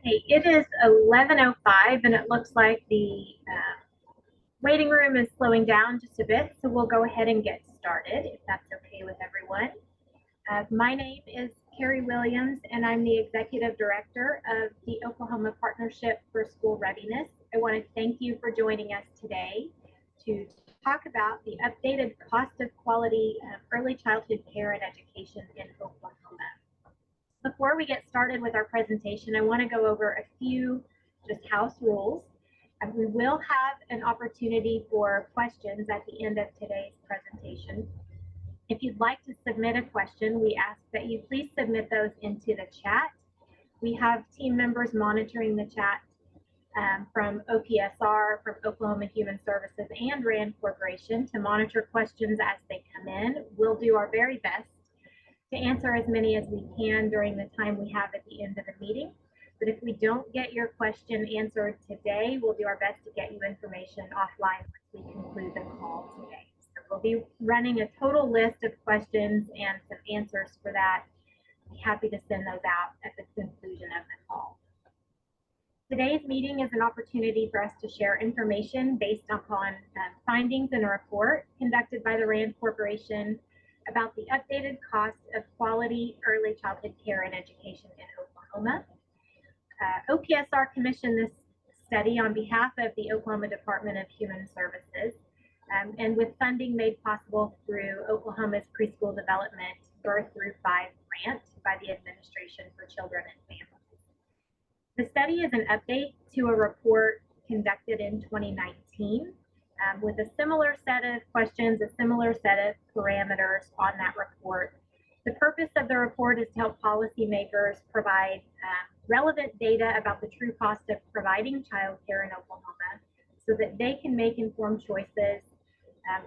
Okay, it is 11:05 and it looks like the waiting room is slowing down just a bit, so we'll go ahead and get started if that's okay with everyone. My name is Carrie Williams and I'm the Executive Director of the Oklahoma Partnership for School Readiness. I want to thank you for joining us today to talk about the updated cost of quality early childhood care and education in Oklahoma. Before we get started with our presentation, I want to go over a few just house rules. We will have an opportunity for questions at the end of today's presentation. If you'd like to submit a question, we ask that you please submit those into the chat. We have team members monitoring the chat from OPSR, from Oklahoma Human Services, and RAND Corporation to monitor questions as they come in. We'll do our very best to answer as many as we can during the time we have at the end of the meeting. But if we don't get your question answered today, we'll do our best to get you information offline once we conclude the call today. So we'll be running a total list of questions and some answers for that. I'll be happy to send those out at the conclusion of the call. Today's meeting is an opportunity for us to share information based upon findings in a report conducted by the RAND Corporation about the updated cost of quality early childhood care and education in Oklahoma. OPSR commissioned this study on behalf of the Oklahoma Department of Human Services and with funding made possible through Oklahoma's Preschool Development Birth Through 5 grant by the Administration for Children and Families. The study is an update to a report conducted in 2019 with a similar set of questions, a similar set of parameters on that report. The purpose of the report is to help policymakers provide relevant data about the true cost of providing childcare in Oklahoma so that they can make informed choices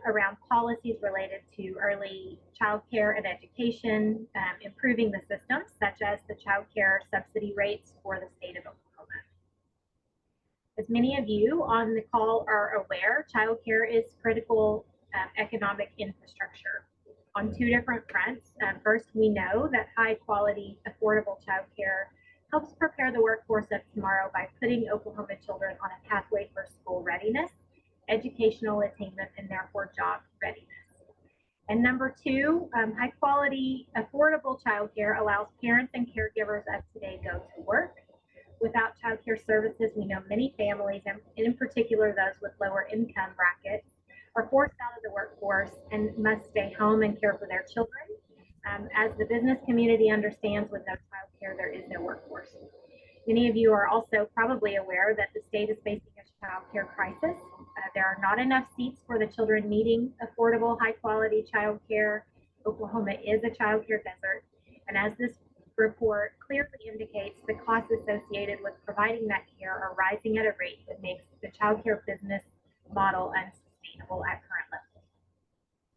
around policies related to early childcare and education, improving the system, such as the childcare subsidy rates for the state of Oklahoma. As many of you on the call are aware, childcare is critical economic infrastructure on two different fronts. First, we know that high quality, affordable childcare helps prepare the workforce of tomorrow by putting Oklahoma children on a pathway for school readiness, educational attainment, and therefore job readiness. And number two, high quality, affordable childcare allows parents and caregivers of today go to work. Without childcare services, we know many families, and in particular those with lower income brackets, are forced out of the workforce and must stay home and care for their children. As the business community understands, with no childcare, there is no workforce. Many of you are also probably aware that the state is facing a childcare crisis. There are not enough seats for the children needing affordable, high-quality childcare. Oklahoma is a childcare desert, and as this report clearly indicates, the costs associated with providing that care are rising at a rate that makes the childcare business model unsustainable at current levels.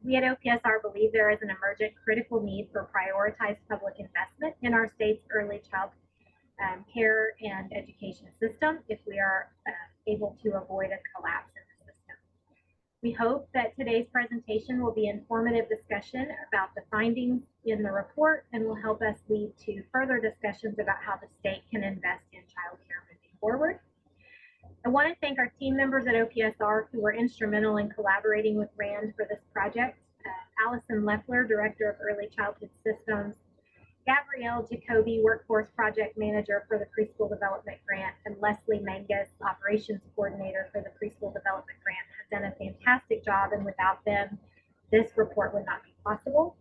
We at OPSR believe there is an emergent critical need for prioritized public investment in our state's early child care and education system if we are able to avoid a collapse in the system. We hope that today's presentation will be an informative discussion about the findings in the report and will help us lead to further discussions about how the state can invest in childcare moving forward. I want to thank our team members at OPSR who were instrumental in collaborating with RAND for this project. Allison Leffler, Director of Early Childhood Systems, Gabrielle Jacoby, Workforce Project Manager for the Preschool Development Grant, and Leslie Mangus, Operations Coordinator for the Preschool Development Grant, have done a fantastic job, and without them, this report would not be possible.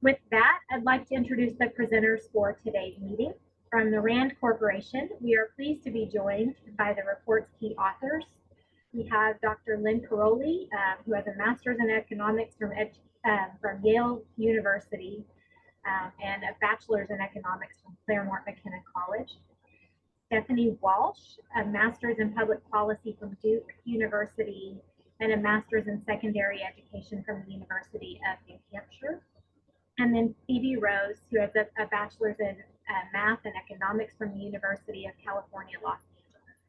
With that, I'd like to introduce the presenters for today's meeting. From the RAND Corporation, we are pleased to be joined by the report's key authors. We have Dr. Lynn Caroli, who has a master's in economics from Yale University and a bachelor's in economics from Claremont McKenna College. Stephanie Walsh, a master's in public policy from Duke University and a master's in secondary education from the University of New Hampshire. And then Phoebe Rose, who has a bachelor's in math and economics from the University of California, Los Angeles.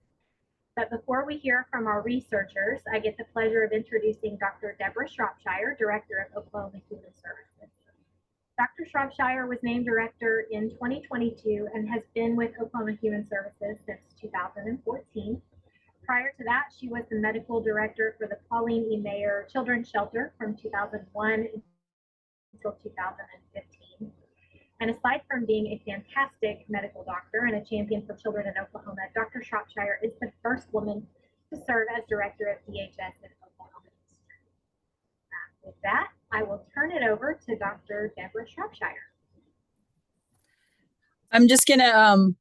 But before we hear from our researchers, I get the pleasure of introducing Dr. Deborah Shropshire, Director of Oklahoma Human Services. Dr. Shropshire was named director in 2022 and has been with Oklahoma Human Services since 2014. Prior to that, she was the medical director for the Pauline E. Mayer Children's Shelter from 2001 until 2015. And aside from being a fantastic medical doctor and a champion for children in Oklahoma, Dr. Shropshire is the first woman to serve as director of DHS in Oklahoma history. With that, I will turn it over to Dr. Deborah Shropshire. I'm just going to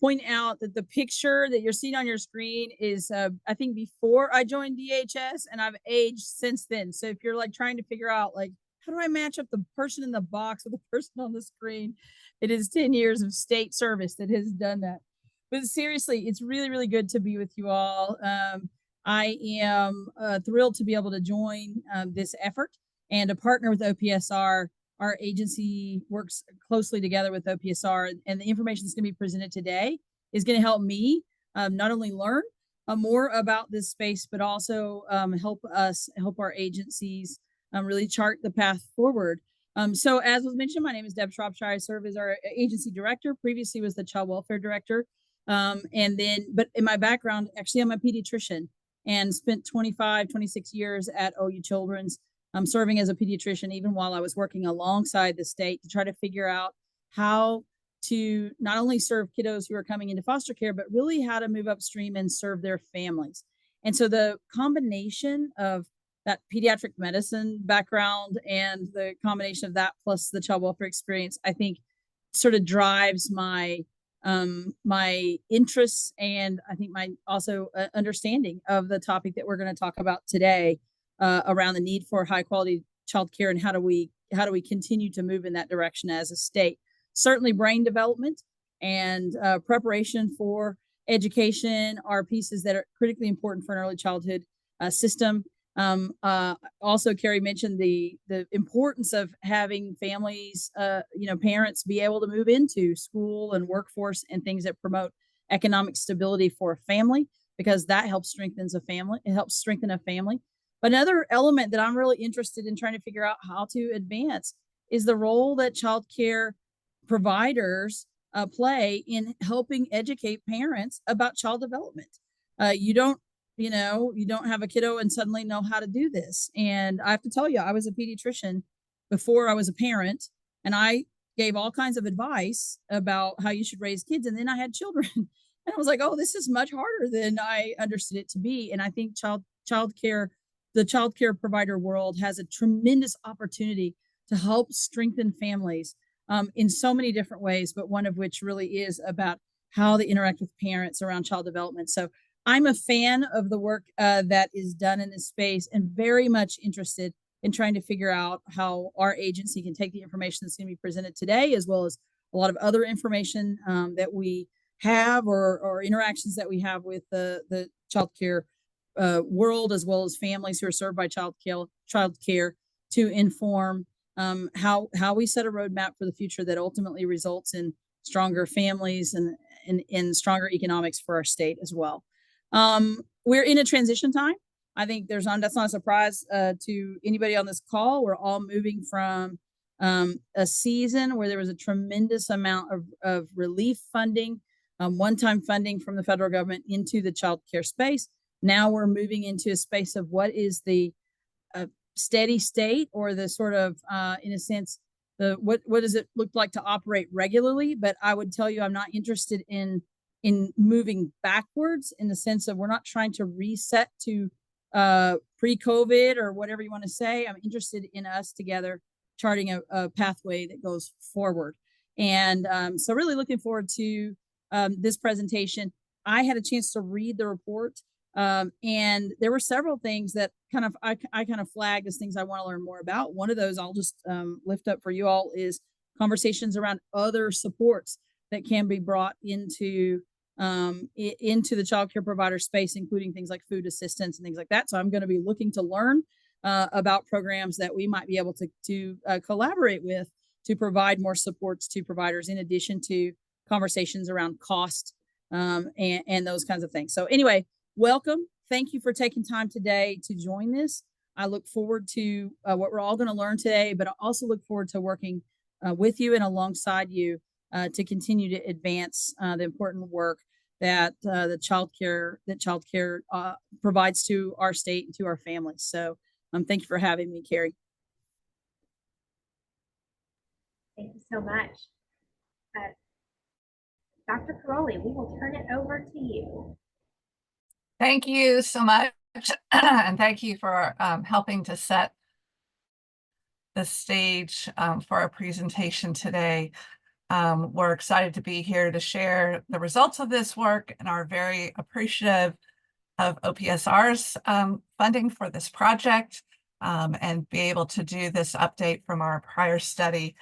point out that the picture that you're seeing on your screen is, I think, before I joined DHS, and I've aged since then. So if you're like trying to figure out, like, how do I match up the person in the box with the person on the screen? It is 10 years of state service that has done that. But seriously, it's really, really good to be with you all. I am thrilled to be able to join this effort and to partner with OPSR. Our agency works closely together with OPSR, and the information that's going to be presented today is going to help me not only learn more about this space, but also help our agencies really chart the path forward. So as was mentioned, my name is Deb Shropshire. I serve as our agency director. Previously was the child welfare director. But in my background, actually, I'm a pediatrician and spent 26 years at OU Children's, serving as a pediatrician, even while I was working alongside the state to try to figure out how to not only serve kiddos who are coming into foster care, but really how to move upstream and serve their families. And so the combination of that pediatric medicine background and the combination of that plus the child welfare experience, I think sort of drives my my interests, and I think my also understanding of the topic that we're going to talk about today, around the need for high quality childcare and how do we continue to move in that direction as a state. Certainly brain development and preparation for education are pieces that are critically important for an early childhood system. Also, Carrie mentioned the importance of having families, parents be able to move into school and workforce and things that promote economic stability for a family, because that helps strengthen a family. It helps strengthen a family. But another element that I'm really interested in trying to figure out how to advance is the role that child care providers play in helping educate parents about child development. You don't have a kiddo and suddenly know how to do this. And I have to tell you, I was a pediatrician before I was a parent, and I gave all kinds of advice about how you should raise kids. And then I had children and I was like, oh, this is much harder than I understood it to be. And I think the child care provider world has a tremendous opportunity to help strengthen families in so many different ways, but one of which really is about how they interact with parents around child development. So I'm a fan of the work that is done in this space, and very much interested in trying to figure out how our agency can take the information that's going to be presented today, as well as a lot of other information that we have or interactions that we have with the child care world, as well as families who are served by child care, to inform how we set a roadmap for the future that ultimately results in stronger families and stronger economics for our state as well. We're in a transition time. I think that's not a surprise to anybody on this call. We're all moving from a season where there was a tremendous amount of relief funding, one-time funding from the federal government into the child care space. Now we're moving into a space of what is the steady state, or the sort of, in a sense, what does it look like to operate regularly? But I would tell you, I'm not interested in moving backwards, in the sense of we're not trying to reset to pre-COVID or whatever you want to say. I'm interested in us together charting a pathway that goes forward. And so really looking forward to this presentation. I had a chance to read the report, and there were several things that I kind of flagged as things I want to learn more about. One of those I'll just lift up for you all is conversations around other supports that can be brought into the child care provider space, including things like food assistance and things like that. So I'm going to be looking to learn about programs that we might be able to collaborate with to provide more supports to providers, in addition to conversations around cost and those kinds of things. So anyway, welcome. Thank you for taking time today to join this. I look forward to what we're all going to learn today, but I also look forward to working with you and alongside you to continue to advance the important work that childcare provides to our state and to our families. So thank you for having me, Carrie. Thank you so much. Dr. Caroli, we will turn it over to you. Thank you so much. And thank you for helping to set the stage for our presentation today. We're excited to be here to share the results of this work and are very appreciative of OPSR's funding for this project and be able to do this update from our prior study.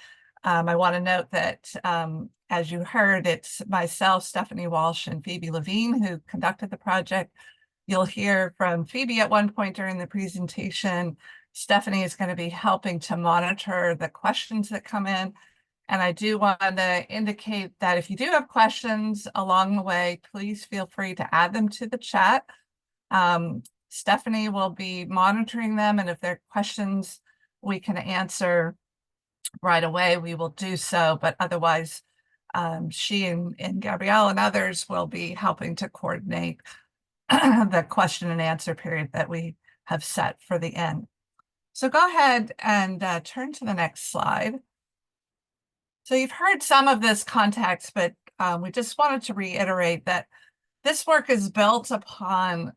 I want to note that, as you heard, it's myself, Stephanie Walsh, and Phoebe Levine who conducted the project. You'll hear from Phoebe at one point during the presentation. Stephanie is going to be helping to monitor the questions that come in. And I do want to indicate that if you do have questions along the way, please feel free to add them to the chat. Stephanie will be monitoring them, and if there are questions we can answer right away, we will do so. But otherwise, she and Gabrielle and others will be helping to coordinate the question and answer period that we have set for the end. So go ahead and turn to the next slide. So you've heard some of this context, but we just wanted to reiterate that this work is built upon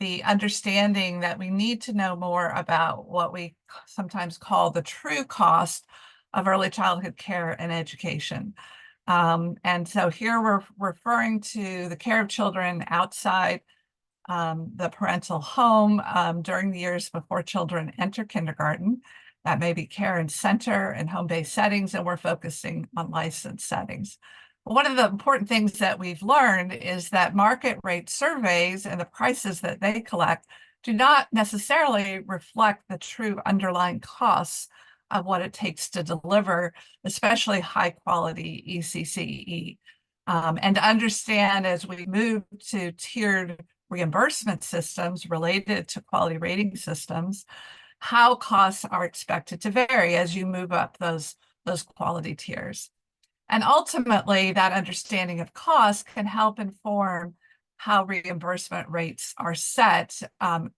the understanding that we need to know more about what we sometimes call the true cost of early childhood care and education. And so here we're referring to the care of children outside the parental home during the years before children enter kindergarten. That may be care in center and home-based settings, and we're focusing on licensed settings. One of the important things that we've learned is that market rate surveys and the prices that they collect do not necessarily reflect the true underlying costs of what it takes to deliver, especially high quality ECCE. And to understand as we move to tiered reimbursement systems related to quality rating systems, how costs are expected to vary as you move up those quality tiers. And ultimately, that understanding of cost can help inform how reimbursement rates are set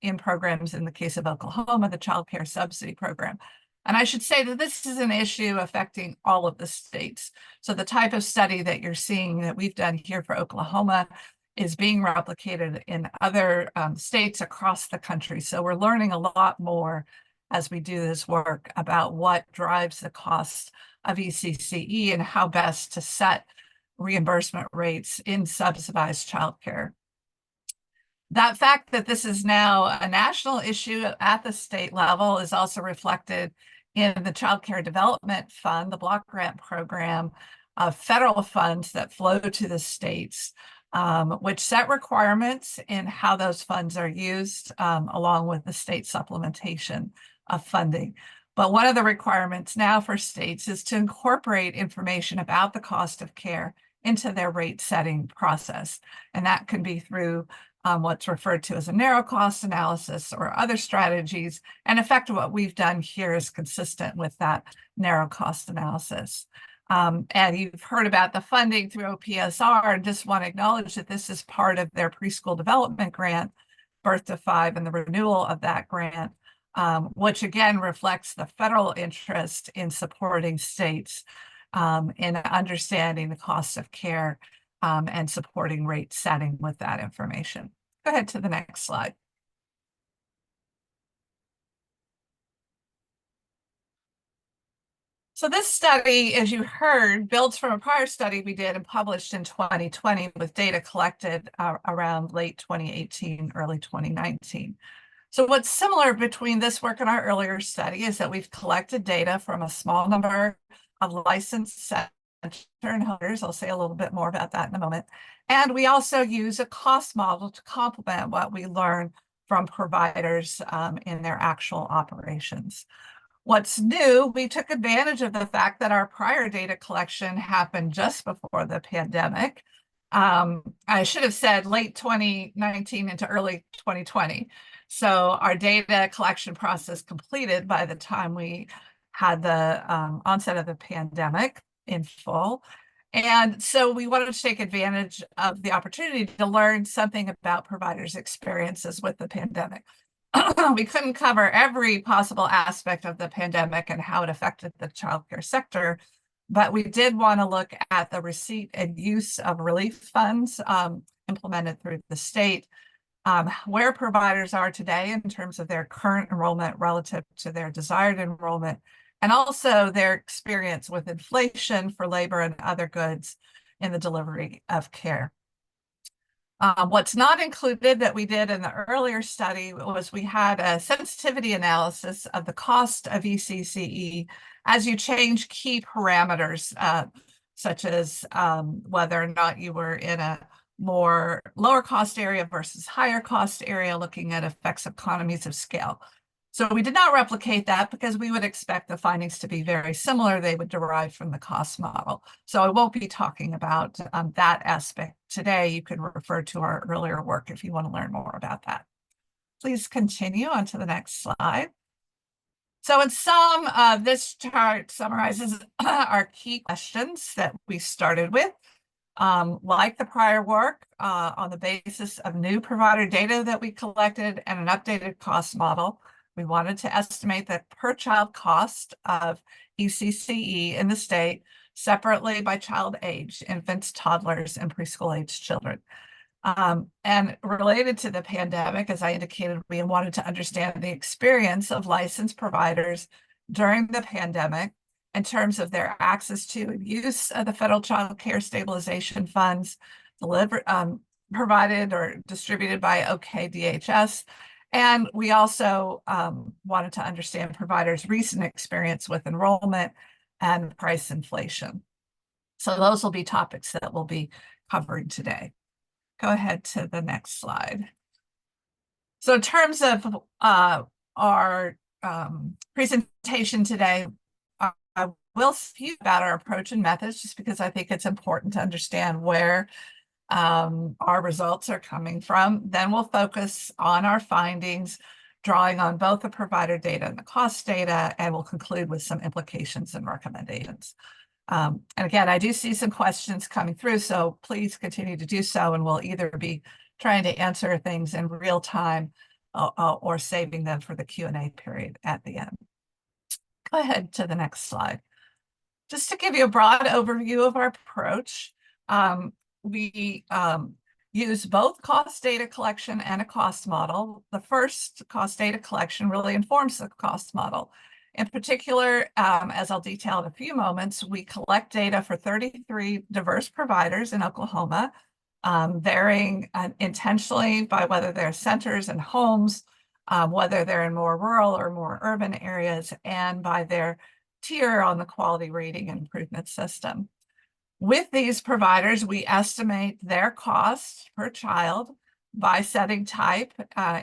in programs, in the case of Oklahoma, the Child Care Subsidy Program. And I should say that this is an issue affecting all of the states. So the type of study that you're seeing that we've done here for Oklahoma is being replicated in other states across the country. So we're learning a lot more as we do this work about what drives the cost of ECCE and how best to set reimbursement rates in subsidized childcare. That fact that this is now a national issue at the state level is also reflected in the Child Care Development Fund, the block grant program of federal funds that flow to the states, which set requirements in how those funds are used, along with the state supplementation of funding. But one of the requirements now for states is to incorporate information about the cost of care into their rate setting process. And that can be through what's referred to as a narrow cost analysis or other strategies. And in fact, what we've done here is consistent with that narrow cost analysis. And you've heard about the funding through OPSR, and just want to acknowledge that this is part of their preschool development grant, Birth to Five, and the renewal of that grant, which again reflects the federal interest in supporting states in understanding the cost of care and supporting rate setting with that information. Go ahead to the next slide. So this study, as you heard, builds from a prior study we did and published in 2020 with data collected around late 2018, early 2019. So what's similar between this work and our earlier study is that we've collected data from a small number of licensed center holders. I'll say a little bit more about that in a moment. And we also use a cost model to complement what we learn from providers in their actual operations. What's new, we took advantage of the fact that our prior data collection happened just before the pandemic. I should have said late 2019 into early 2020. So our data collection process completed by the time we had the onset of the pandemic in full. And so we wanted to take advantage of the opportunity to learn something about providers' experiences with the pandemic. We couldn't cover every possible aspect of the pandemic and how it affected the childcare sector, but we did want to look at the receipt and use of relief funds implemented through the state, where providers are today in terms of their current enrollment relative to their desired enrollment, and also their experience with inflation for labor and other goods in the delivery of care. What's not included that we did in the earlier study was we had a sensitivity analysis of the cost of ECCE as you change key parameters, such as whether or not you were in a more lower cost area versus higher cost area, looking at effects of economies of scale. So we did not replicate that because we would expect the findings to be very similar. They would derive from the cost model. So I won't be talking about that aspect today. You can refer to our earlier work if you want to learn more about that. Please continue on to the next slide. So in sum, this chart summarizes our key questions that we started with. Like the prior work, on the basis of new provider data that we collected and an updated cost model, we wanted to estimate the per child cost of ECCE in the state separately by child age, infants, toddlers, and preschool age children. And related to the pandemic, as I indicated, we wanted to understand the experience of licensed providers during the pandemic in terms of their access to and use of the federal child care stabilization funds provided or distributed by OKDHS. And we also wanted to understand providers' recent experience with enrollment and price inflation. So those will be topics that we'll be covering today. Go ahead to the next slide. So in terms of our presentation today, I will speak about our approach and methods just because I think it's important to understand where our results are coming from. Then we'll focus on our findings, drawing on both the provider data and the cost data, and we'll conclude with some implications and recommendations. And again, I do see some questions coming through, so please continue to do so, and we'll either be trying to answer things in real time or saving them for the Q&A period at the end. Go ahead to the next slide. Just to give you a broad overview of our approach, we use both cost data collection and a cost model. The first cost data collection really informs the cost model. In particular, as I'll detail in a few moments, we collect data for 33 diverse providers in Oklahoma, varying intentionally by whether they're centers and homes, whether they're in more rural or more urban areas, and by their tier on the quality rating and improvement system. With these providers, we estimate their cost per child by setting type.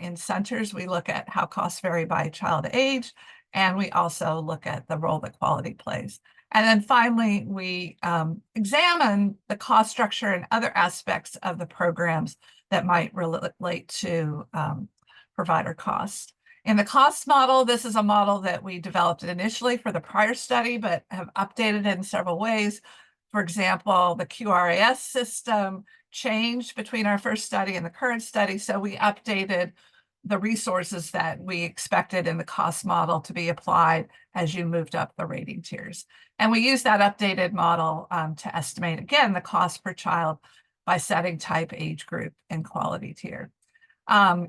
In centers, we look at how costs vary by child age, and we also look at the role that quality plays. And then finally, we examine the cost structure and other aspects of the programs that might relate to provider cost. In the cost model, this is a model that we developed initially for the prior study, but have updated it in several ways. For example, the QRAS system changed between our first study and the current study, so we updated the resources that we expected in the cost model to be applied as you moved up the rating tiers. And we use that updated model to estimate, again, the cost per child by setting type, age group, and quality tier.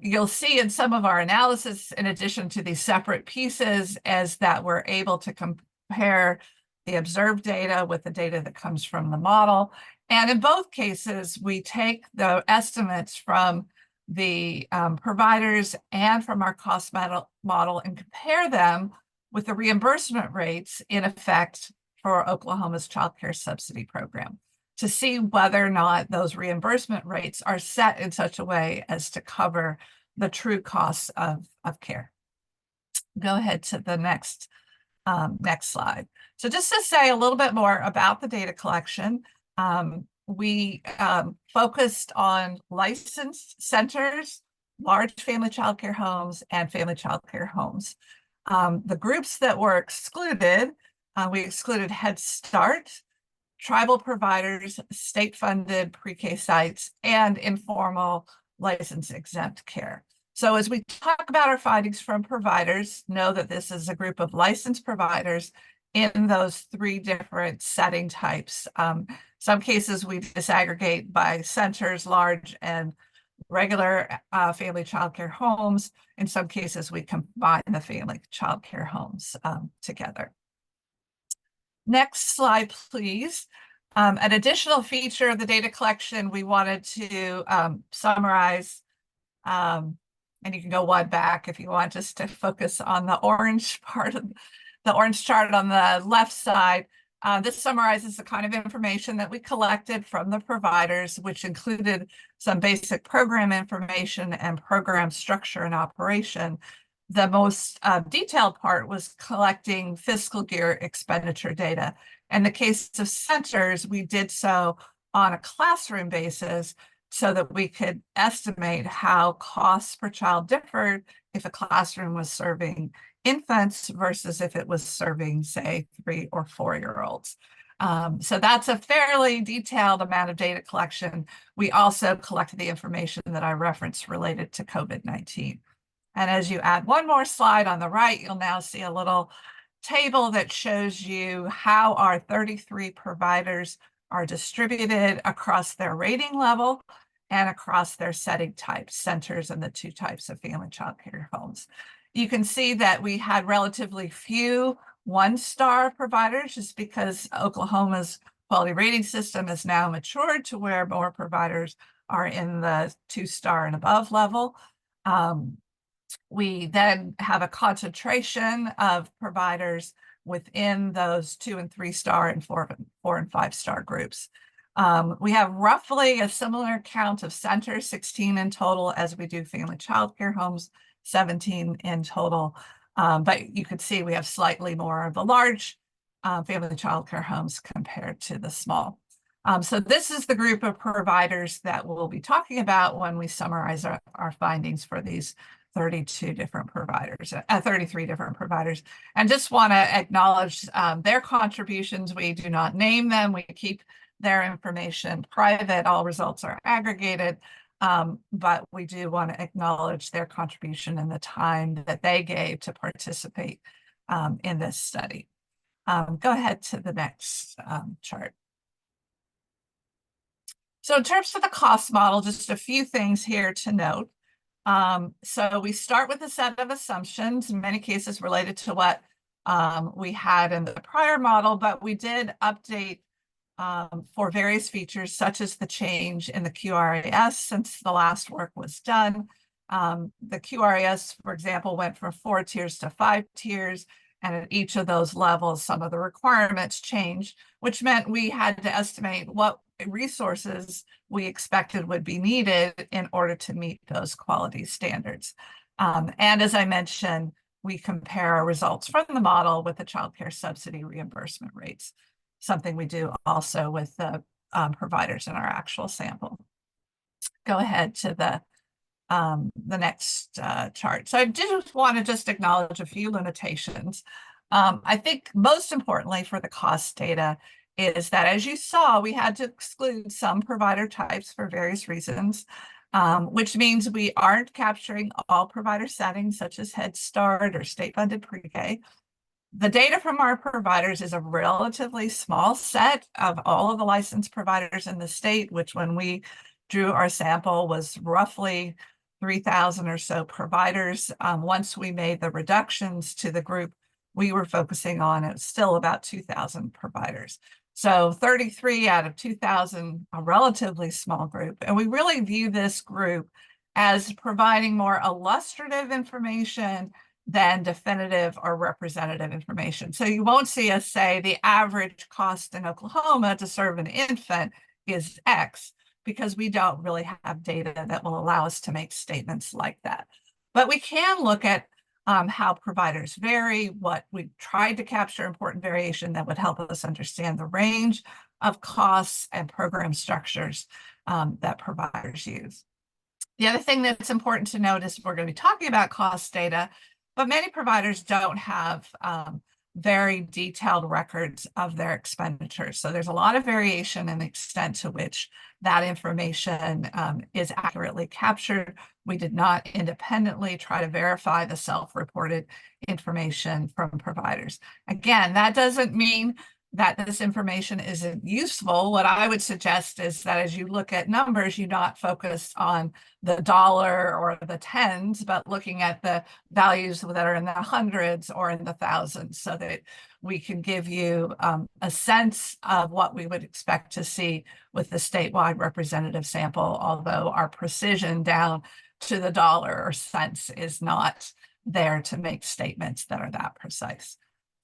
You'll see in some of our analysis, in addition to these separate pieces, as that we're able to compare the observed data with the data that comes from the model. And in both cases, we take the estimates from the providers and from our cost model and compare them with the reimbursement rates in effect for Oklahoma's child care subsidy program to see whether or not those reimbursement rates are set in such a way as to cover the true costs of care. Go ahead to the next slide. So just to say a little bit more about the data collection, we focused on licensed centers, large family child care homes, and family child care homes. The groups that were excluded, we excluded Head Start, tribal providers, state-funded pre-K sites, and informal license exempt care. So as we talk about our findings from providers, know that this is a group of licensed providers in those 3 different setting types. Some cases we disaggregate by centers, large and regular family childcare homes. In some cases, we combine the family childcare homes together. Next slide, please. An additional feature of the data collection, we wanted to summarize, and you can go one back if you want, just to focus on the orange part of the orange chart on the left side. This summarizes the kind of information that we collected from the providers, which included some basic program information and program structure and operation. The most detailed part was collecting fiscal year expenditure data. In the case of centers, we did so on a classroom basis so that we could estimate how costs per child differed if a classroom was serving infants versus if it was serving, say, 3 or 4-year-olds. So that's a fairly detailed amount of data collection. We also collected the information that I referenced related to COVID-19. And as you add one more slide on the right, you'll now see a little table that shows you how our 33 providers are distributed across their rating level and across their setting types, centers, and the 2 types of family child care homes. You can see that we had relatively few 1-star providers just because Oklahoma's quality rating system is now matured to where more providers are in the 2-star and above level. We then have a concentration of providers within those 2- and 3-star and 4- and 5-star groups. We have roughly a similar count of centers, 16 in total, as we do family child care homes, 17 in total. But you could see we have slightly more of the large family child care homes compared to the small. So this is the group of providers that we'll be talking about when we summarize our findings for these 32 different providers, 33 different providers. And just want to acknowledge their contributions. We do not name them. We keep their information private. All results are aggregated. But we do want to acknowledge their contribution and the time that they gave to participate in this study. Go ahead to the next chart. So in terms of the cost model, just a few things here to note. So we start with a set of assumptions, in many cases related to what we had in the prior model, but we did update for various features, such as the change in the QRAS since the last work was done. The QRAS, for example, went from 4 tiers to 5 tiers, and at each of those levels, some of the requirements changed, which meant we had to estimate what resources we expected would be needed in order to meet those quality standards. And as I mentioned, we compare our results from the model with the child care subsidy reimbursement rates, something we do also with the providers in our actual sample. Go ahead to the next chart. So I do want to just acknowledge a few limitations. I think most importantly for the cost data is that, as you saw, we had to exclude some provider types for various reasons, which means we aren't capturing all provider settings such as Head Start or state-funded pre-K. The data from our providers is a relatively small set of all of the licensed providers in the state, which when we drew our sample was roughly 3,000 or so providers. Once we made the reductions to the group we were focusing on, it's still about 2,000 providers. So 33 out of 2,000, a relatively small group. And we really view this group as providing more illustrative information than definitive or representative information. So you won't see us say the average cost in Oklahoma to serve an infant is X, because we don't really have data that will allow us to make statements like that. But we can look at how providers vary, what we tried to capture important variation that would help us understand the range of costs and program structures that providers use. The other thing that's important to note is we're going to be talking about cost data. but many providers don't have very detailed records of their expenditures. So there's a lot of variation in the extent to which that information is accurately captured. We did not independently try to verify the self-reported information from providers. Again, that doesn't mean that this information isn't useful. What I would suggest is that as you look at numbers, you not focus on the dollar or the tens, but looking at the values that are in the hundreds or in the thousands, so that we can give you a sense of what we would expect to see with the statewide representative sample, although our precision down to the dollar or cents is not there to make statements that are that precise.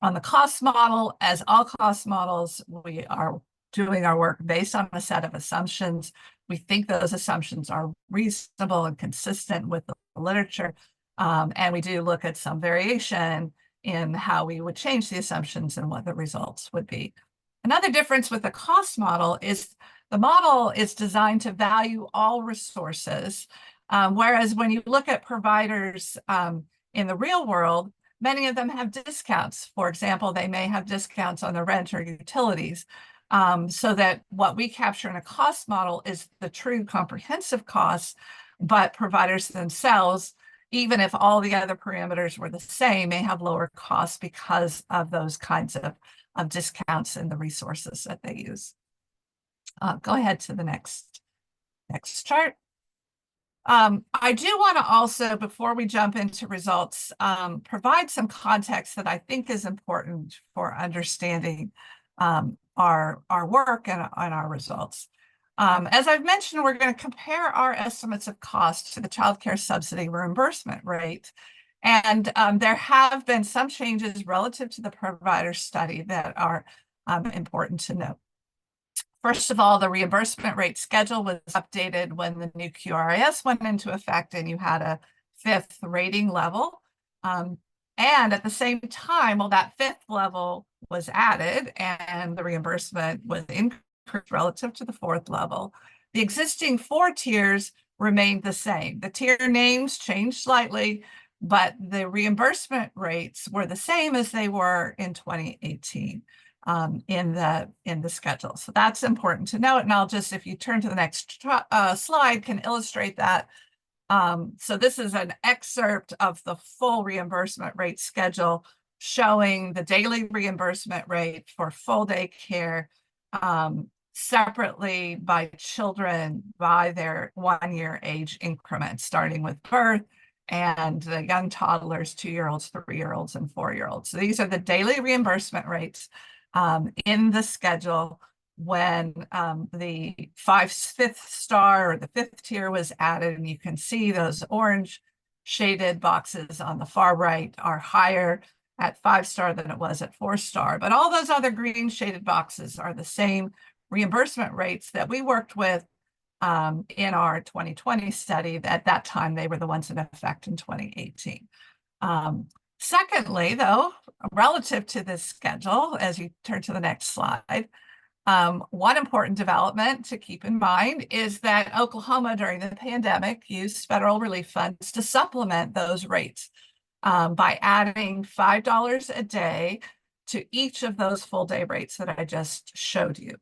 On the cost model, as all cost models, we are doing our work based on a set of assumptions. We think those assumptions are reasonable and consistent with the literature. And we do look at some variation in how we would change the assumptions and what the results would be. Another difference with the cost model is the model is designed to value all resources, whereas when you look at providers in the real world, many of them have discounts. For example, they may have discounts on the rent or utilities, so that what we capture in a cost model is the true comprehensive costs, but providers themselves, even if all the other parameters were the same, may have lower costs because of those kinds of discounts in the resources that they use. Go ahead to the next chart. I do want to also, before we jump into results, provide some context that I think is important for understanding our work and our results. As I've mentioned, we're going to compare our estimates of cost to the child care subsidy reimbursement rate. And there have been some changes relative to the provider study that are important to note. First of all, the reimbursement rate schedule was updated when the new QRIS went into effect and you had a 5th rating level. And at the same time, well, that 5th level was added and the reimbursement was increased relative to the 4th level. The existing 4 tiers remained the same. The tier names changed slightly, but the reimbursement rates were the same as they were in 2018. In the schedule. So that's important to note. And I'll just, if you turn to the next slide, can illustrate that. So this is an excerpt of the full reimbursement rate schedule showing the daily reimbursement rate for full day care separately by children by their 1-year age increment, starting with birth, and the young toddlers, 2-year-olds, 3-year-olds, and 4-year-olds. So these are the daily reimbursement rates in the schedule when the 5th star or the 5th tier was added. And you can see those orange shaded boxes on the far right are higher at 5-star than it was at 4-star. But all those other green shaded boxes are the same reimbursement rates that we worked with in our 2020 study. At that time, they were the ones in effect in 2018. Secondly, though, relative to this schedule, as you turn to the next slide, one important development to keep in mind is that Oklahoma during the pandemic used federal relief funds to supplement those rates by adding $5 a day to each of those full day rates that I just showed you.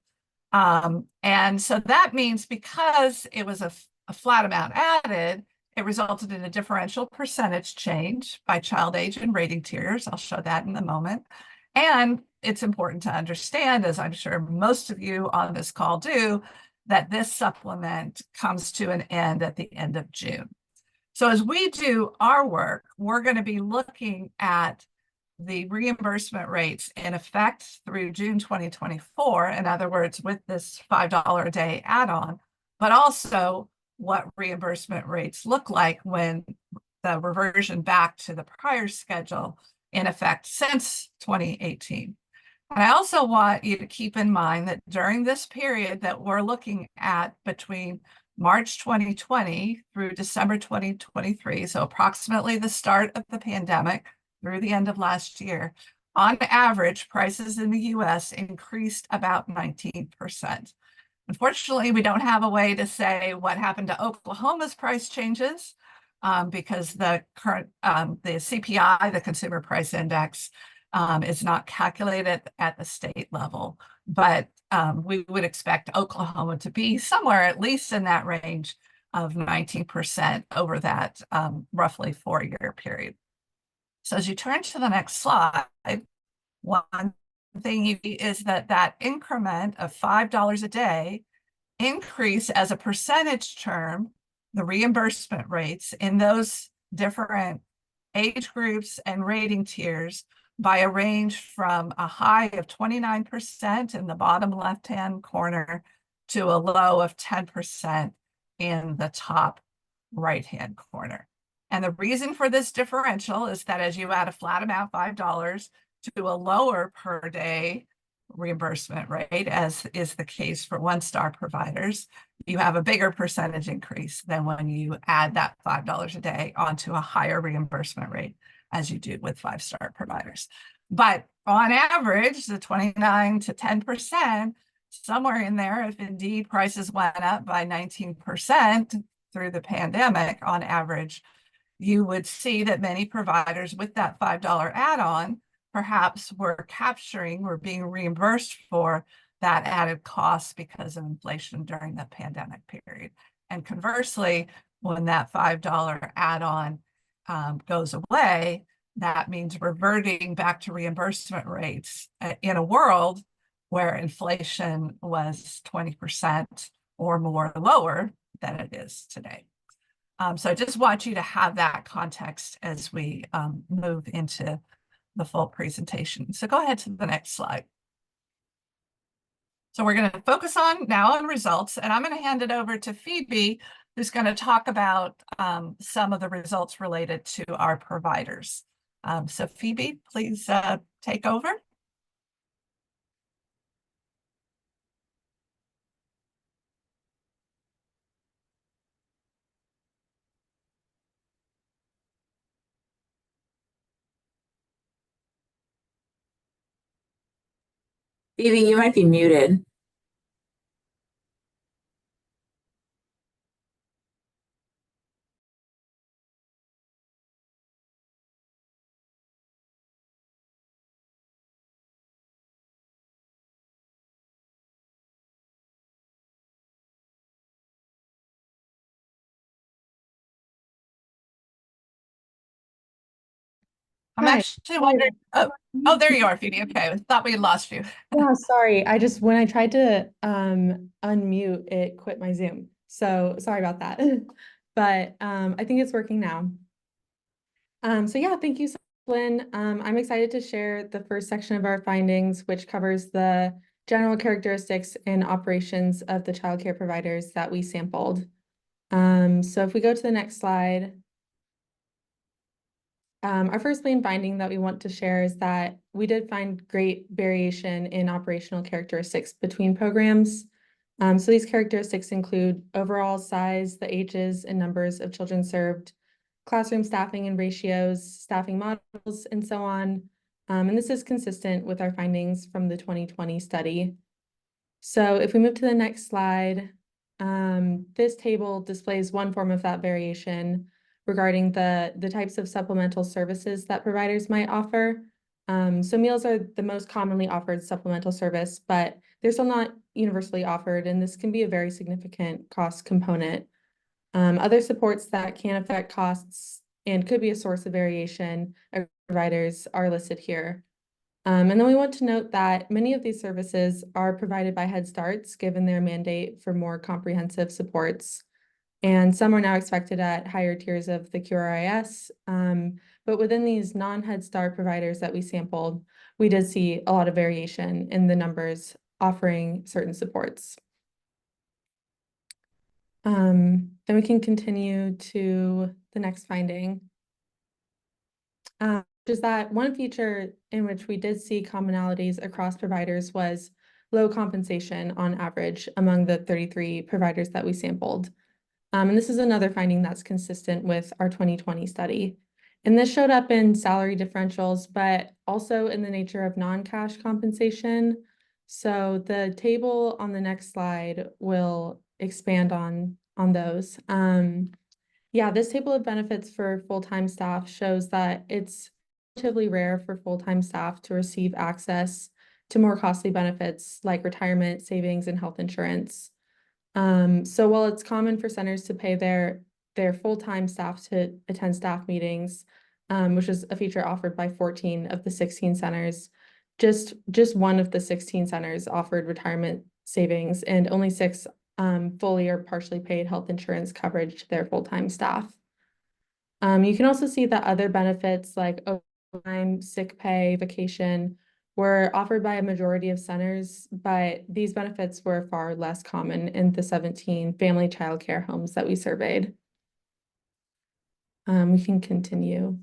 And so that means because it was a flat amount added, it resulted in a differential percentage change by child age and rating tiers. I'll show that in a moment. And it's important to understand, as I'm sure most of you on this call do, that this supplement comes to an end at the end of June. So as we do our work, we're going to be looking at the reimbursement rates in effect through June 2024. In other words, with this $5 a day add-on, but also what reimbursement rates look like when the reversion back to the prior schedule in effect since 2018. And I also want you to keep in mind that during this period that we're looking at between March 2020 through December 2023, so approximately the start of the pandemic through the end of last year, on average, prices in the US increased about 19%. Unfortunately, we don't have a way to say what happened to Oklahoma's price changes, because the current the CPI, the Consumer Price Index, is not calculated at the state level, but we would expect Oklahoma to be somewhere at least in that range of 19% over that roughly 4-year period. So as you turn to the next slide, one thing is that increment of $5 a day increase as a percentage term, the reimbursement rates in those different age groups and rating tiers by a range from a high of 29% in the bottom left-hand corner to a low of 10% in the top right-hand corner. And the reason for this differential is that as you add a flat amount, $5, to a lower per day reimbursement rate, as is the case for one-star providers, you have a bigger percentage increase than when you add that $5 a day onto a higher reimbursement rate, as you do with 5-star providers. But on average, the 29 to 10%, somewhere in there, if indeed prices went up by 19% through the pandemic on average, you would see that many providers with that $5 add-on perhaps were being reimbursed for that added cost because of inflation during the pandemic period. And conversely, when that $5 add-on goes away, that means reverting back to reimbursement rates in a world where inflation was 20% or more lower than it is today. So I just want you to have that context as we move into the full presentation. So go ahead to the next slide. So we're going to focus now on results, and I'm going to hand it over to Phoebe, who's going to talk about some of the results related to our providers. So Phoebe, please take over. Phoebe, you might be muted. I'm Hi. actually wondering, oh, there you are, Phoebe. Okay, I thought we had lost you. Yeah, sorry. When I tried to unmute, it quit my Zoom. So sorry about that. But I think it's working now. So yeah, thank you, Lynn. I'm excited to share the first section of our findings, which covers the general characteristics and operations of the childcare providers that we sampled. So if we go to the next slide. Our first main finding that we want to share is that we did find great variation in operational characteristics between programs. So these characteristics include overall size, the ages and numbers of children served, classroom staffing and ratios, staffing models, and so on. And this is consistent with our findings from the 2020 study. So if we move to the next slide, this table displays one form of that variation regarding the types of supplemental services that providers might offer. So meals are the most commonly offered supplemental service, but they're still not universally offered, and this can be a very significant cost component. Other supports that can affect costs and could be a source of variation of providers are listed here. And then we want to note that many of these services are provided by Head Starts, given their mandate for more comprehensive supports. And some are now expected at higher tiers of the QRIS. But within these non-Head Start providers that we sampled, we did see a lot of variation in the numbers offering certain supports. Then we can continue to the next finding. Which is that one feature in which we did see commonalities across providers was low compensation on average among the 33 providers that we sampled. And this is another finding that's consistent with our 2020 study. And this showed up in salary differentials, but also in the nature of non-cash compensation. So the table on the next slide will expand on those. Yeah, this table of benefits for full-time staff shows that it's relatively rare for full-time staff to receive access to more costly benefits like retirement, savings, and health insurance. So while it's common for centers to pay their full-time staff to attend staff meetings, which is a feature offered by 14 of the 16 centers, just one of the 16 centers offered retirement savings, and only 6 fully or partially paid health insurance coverage to their full-time staff. You can also see that other benefits like overtime, sick pay, vacation were offered by a majority of centers, but these benefits were far less common in the 17 family child care homes that we surveyed. We can continue.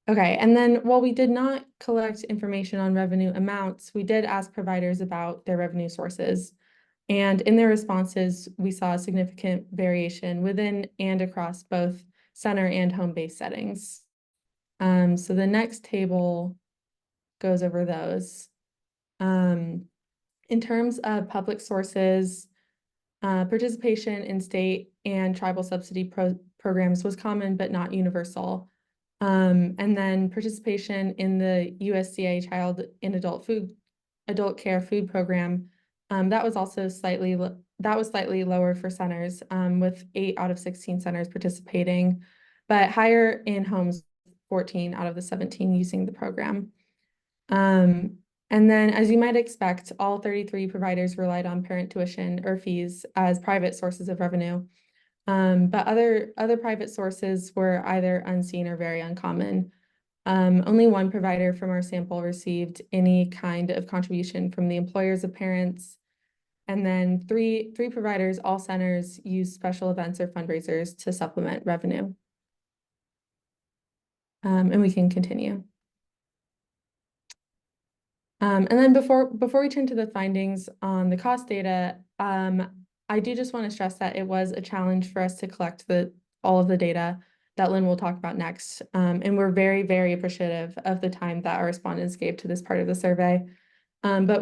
Okay, and then while we did not collect information on revenue amounts, we did ask providers about their revenue sources. And in their responses, we saw a significant variation within and across both center and home-based settings. So the next table goes over those. In terms of public sources, participation in state and tribal subsidy programs was common but not universal. And then participation in the USDA Child and Adult Care Food Program, that was also slightly lower for centers, with 8 out of 16 centers participating, but higher in homes, 14 out of the 17 using the program. And then, as you might expect, all 33 providers relied on parent tuition or fees as private sources of revenue. But other private sources were either unseen or very uncommon. Only one provider from our sample received any kind of contribution from the employers of parents. And then three providers, all centers, used special events or fundraisers to supplement revenue. And we can continue. And then before we turn to the findings on the cost data, I do just want to stress that it was a challenge for us to collect all of the data that Lynn will talk about next. And we're very, very appreciative of the time that our respondents gave to this part of the survey. But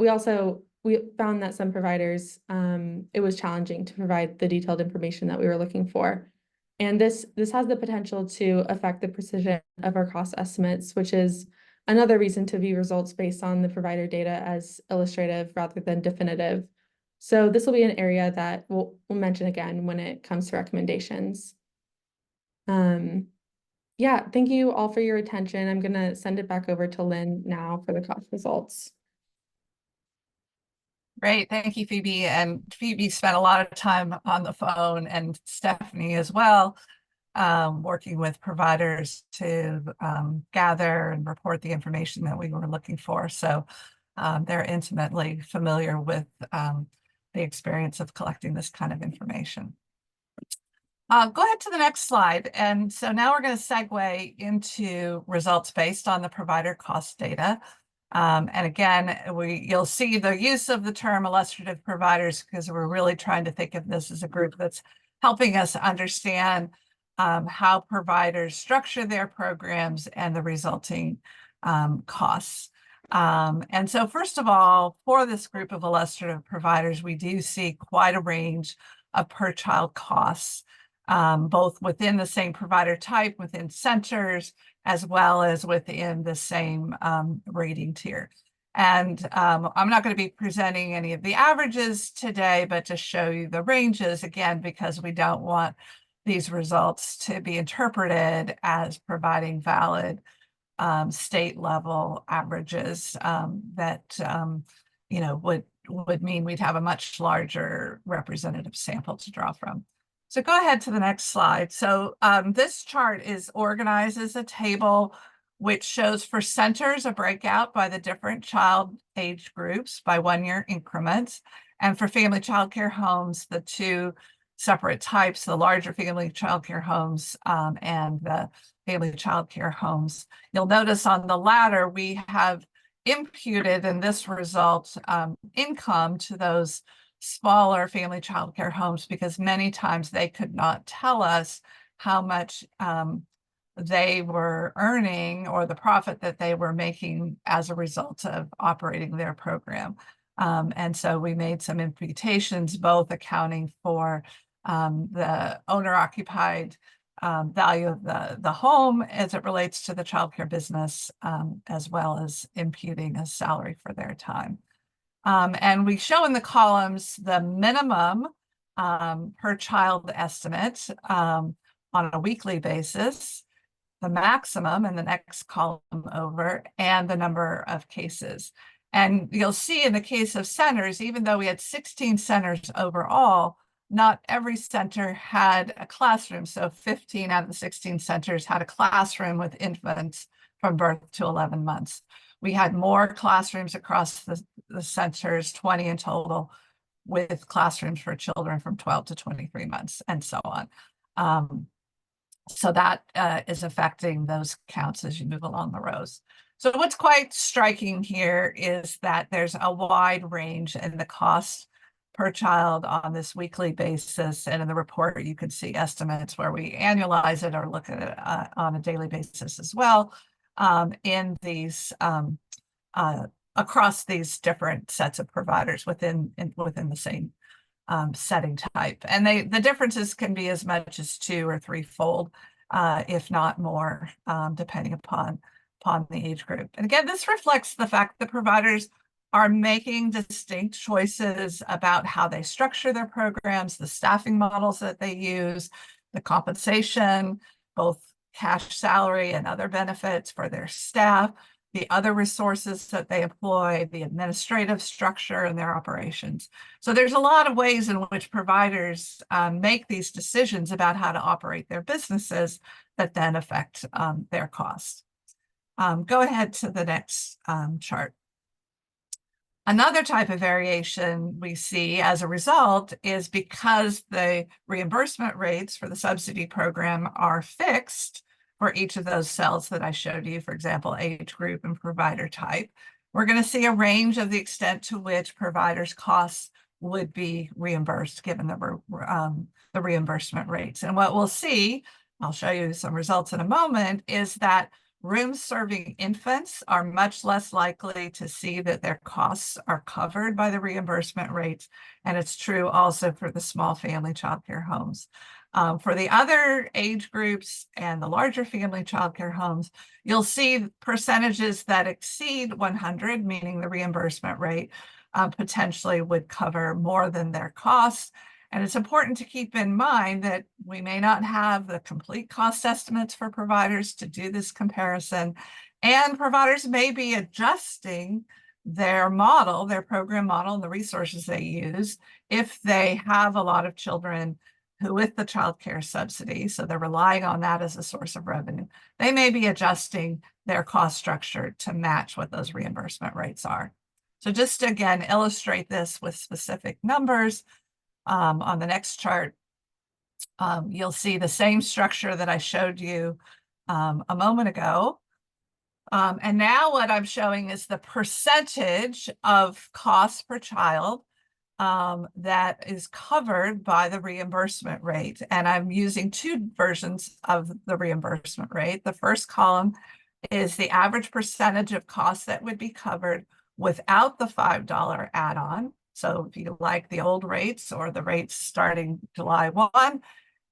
we found that some providers, it was challenging to provide the detailed information that we were looking for. And this has the potential to affect the precision of our cost estimates, which is another reason to view results based on the provider data as illustrative rather than definitive. So this will be an area that we'll mention again when it comes to recommendations. Yeah, thank you all for your attention. I'm gonna send it back over to Lynn now for the cost results. Great, thank you, Phoebe. And Phoebe spent a lot of time on the phone, and Stephanie as well, working with providers to gather and report the information that we were looking for. So they're intimately familiar with the experience of collecting this kind of information. Go ahead to the next slide. And so now we're going to segue into results based on the provider cost data. And again, you'll see the use of the term illustrative providers because we're really trying to think of this as a group that's helping us understand how providers structure their programs and the resulting costs. And so first of all, for this group of illustrative providers, we do see quite a range of per child costs, both within the same provider type, within centers, as well as within the same rating tier. And I'm not going to be presenting any of the averages today, but to show you the ranges, again, because we don't want these results to be interpreted as providing valid state level averages that would mean we'd have a much larger representative sample to draw from. So go ahead to the next slide. So this chart is organized as a table which shows for centers a breakout by the different child age groups by 1-year increments, and for family child care homes, the 2 separate types, the larger family child care homes and the family child care homes. You'll notice on the latter, we have imputed in this result income to those smaller family child care homes because many times they could not tell us how much they were earning or the profit that they were making as a result of operating their program. And so we made some imputations, both accounting for the owner-occupied value of the home as it relates to the childcare business, as well as imputing a salary for their time. And we show in the columns the minimum per child estimate on a weekly basis, the maximum in the next column over, and the number of cases. And you'll see in the case of centers, even though we had 16 centers overall, not every center had a classroom. So 15 out of the 16 centers had a classroom with infants from birth to 11 months. We had more classrooms across the centers, 20 in total, with classrooms for children from 12 to 23 months and so on. So that is affecting those counts as you move along the rows. So what's quite striking here is that there's a wide range in the cost per child on this weekly basis. And in the report, you can see estimates where we annualize it or look at it on a daily basis as well, in these across these different sets of providers within the same setting type. And the differences can be as much as 2 or 3-fold, if not more, depending upon the age group. And again, this reflects the fact that providers are making distinct choices about how they structure their programs, the staffing models that they use, the compensation, both cash salary and other benefits for their staff, the other resources that they employ, the administrative structure and their operations. So there's a lot of ways in which providers make these decisions about how to operate their businesses that then affect their costs. Go ahead to the next chart. Another type of variation we see as a result is because the reimbursement rates for the subsidy program are fixed for each of those cells that I showed you, for example, age group and provider type, we're going to see a range of the extent to which providers' costs would be reimbursed given the reimbursement rates. And what we'll see, I'll show you some results in a moment, is that rooms serving infants are much less likely to see that their costs are covered by the reimbursement rates. And it's true also for the small family childcare homes. For the other age groups and the larger family childcare homes, you'll see percentages that exceed 100, meaning the reimbursement rate potentially would cover more than their costs. And it's important to keep in mind that we may not have the complete cost estimates for providers to do this comparison, and providers may be adjusting their model, their program model, and the resources they use if they have a lot of children who with the child care subsidy, so they're relying on that as a source of revenue, they may be adjusting their cost structure to match what those reimbursement rates are. So just to, again, illustrate this with specific numbers, on the next chart, you'll see the same structure that I showed you a moment ago. And now what I'm showing is the percentage of cost per child that is covered by the reimbursement rate. And I'm using 2 versions of the reimbursement rate. The first column is the average percentage of costs that would be covered without the $5 add-on. So if you like the old rates or the rates starting July 1,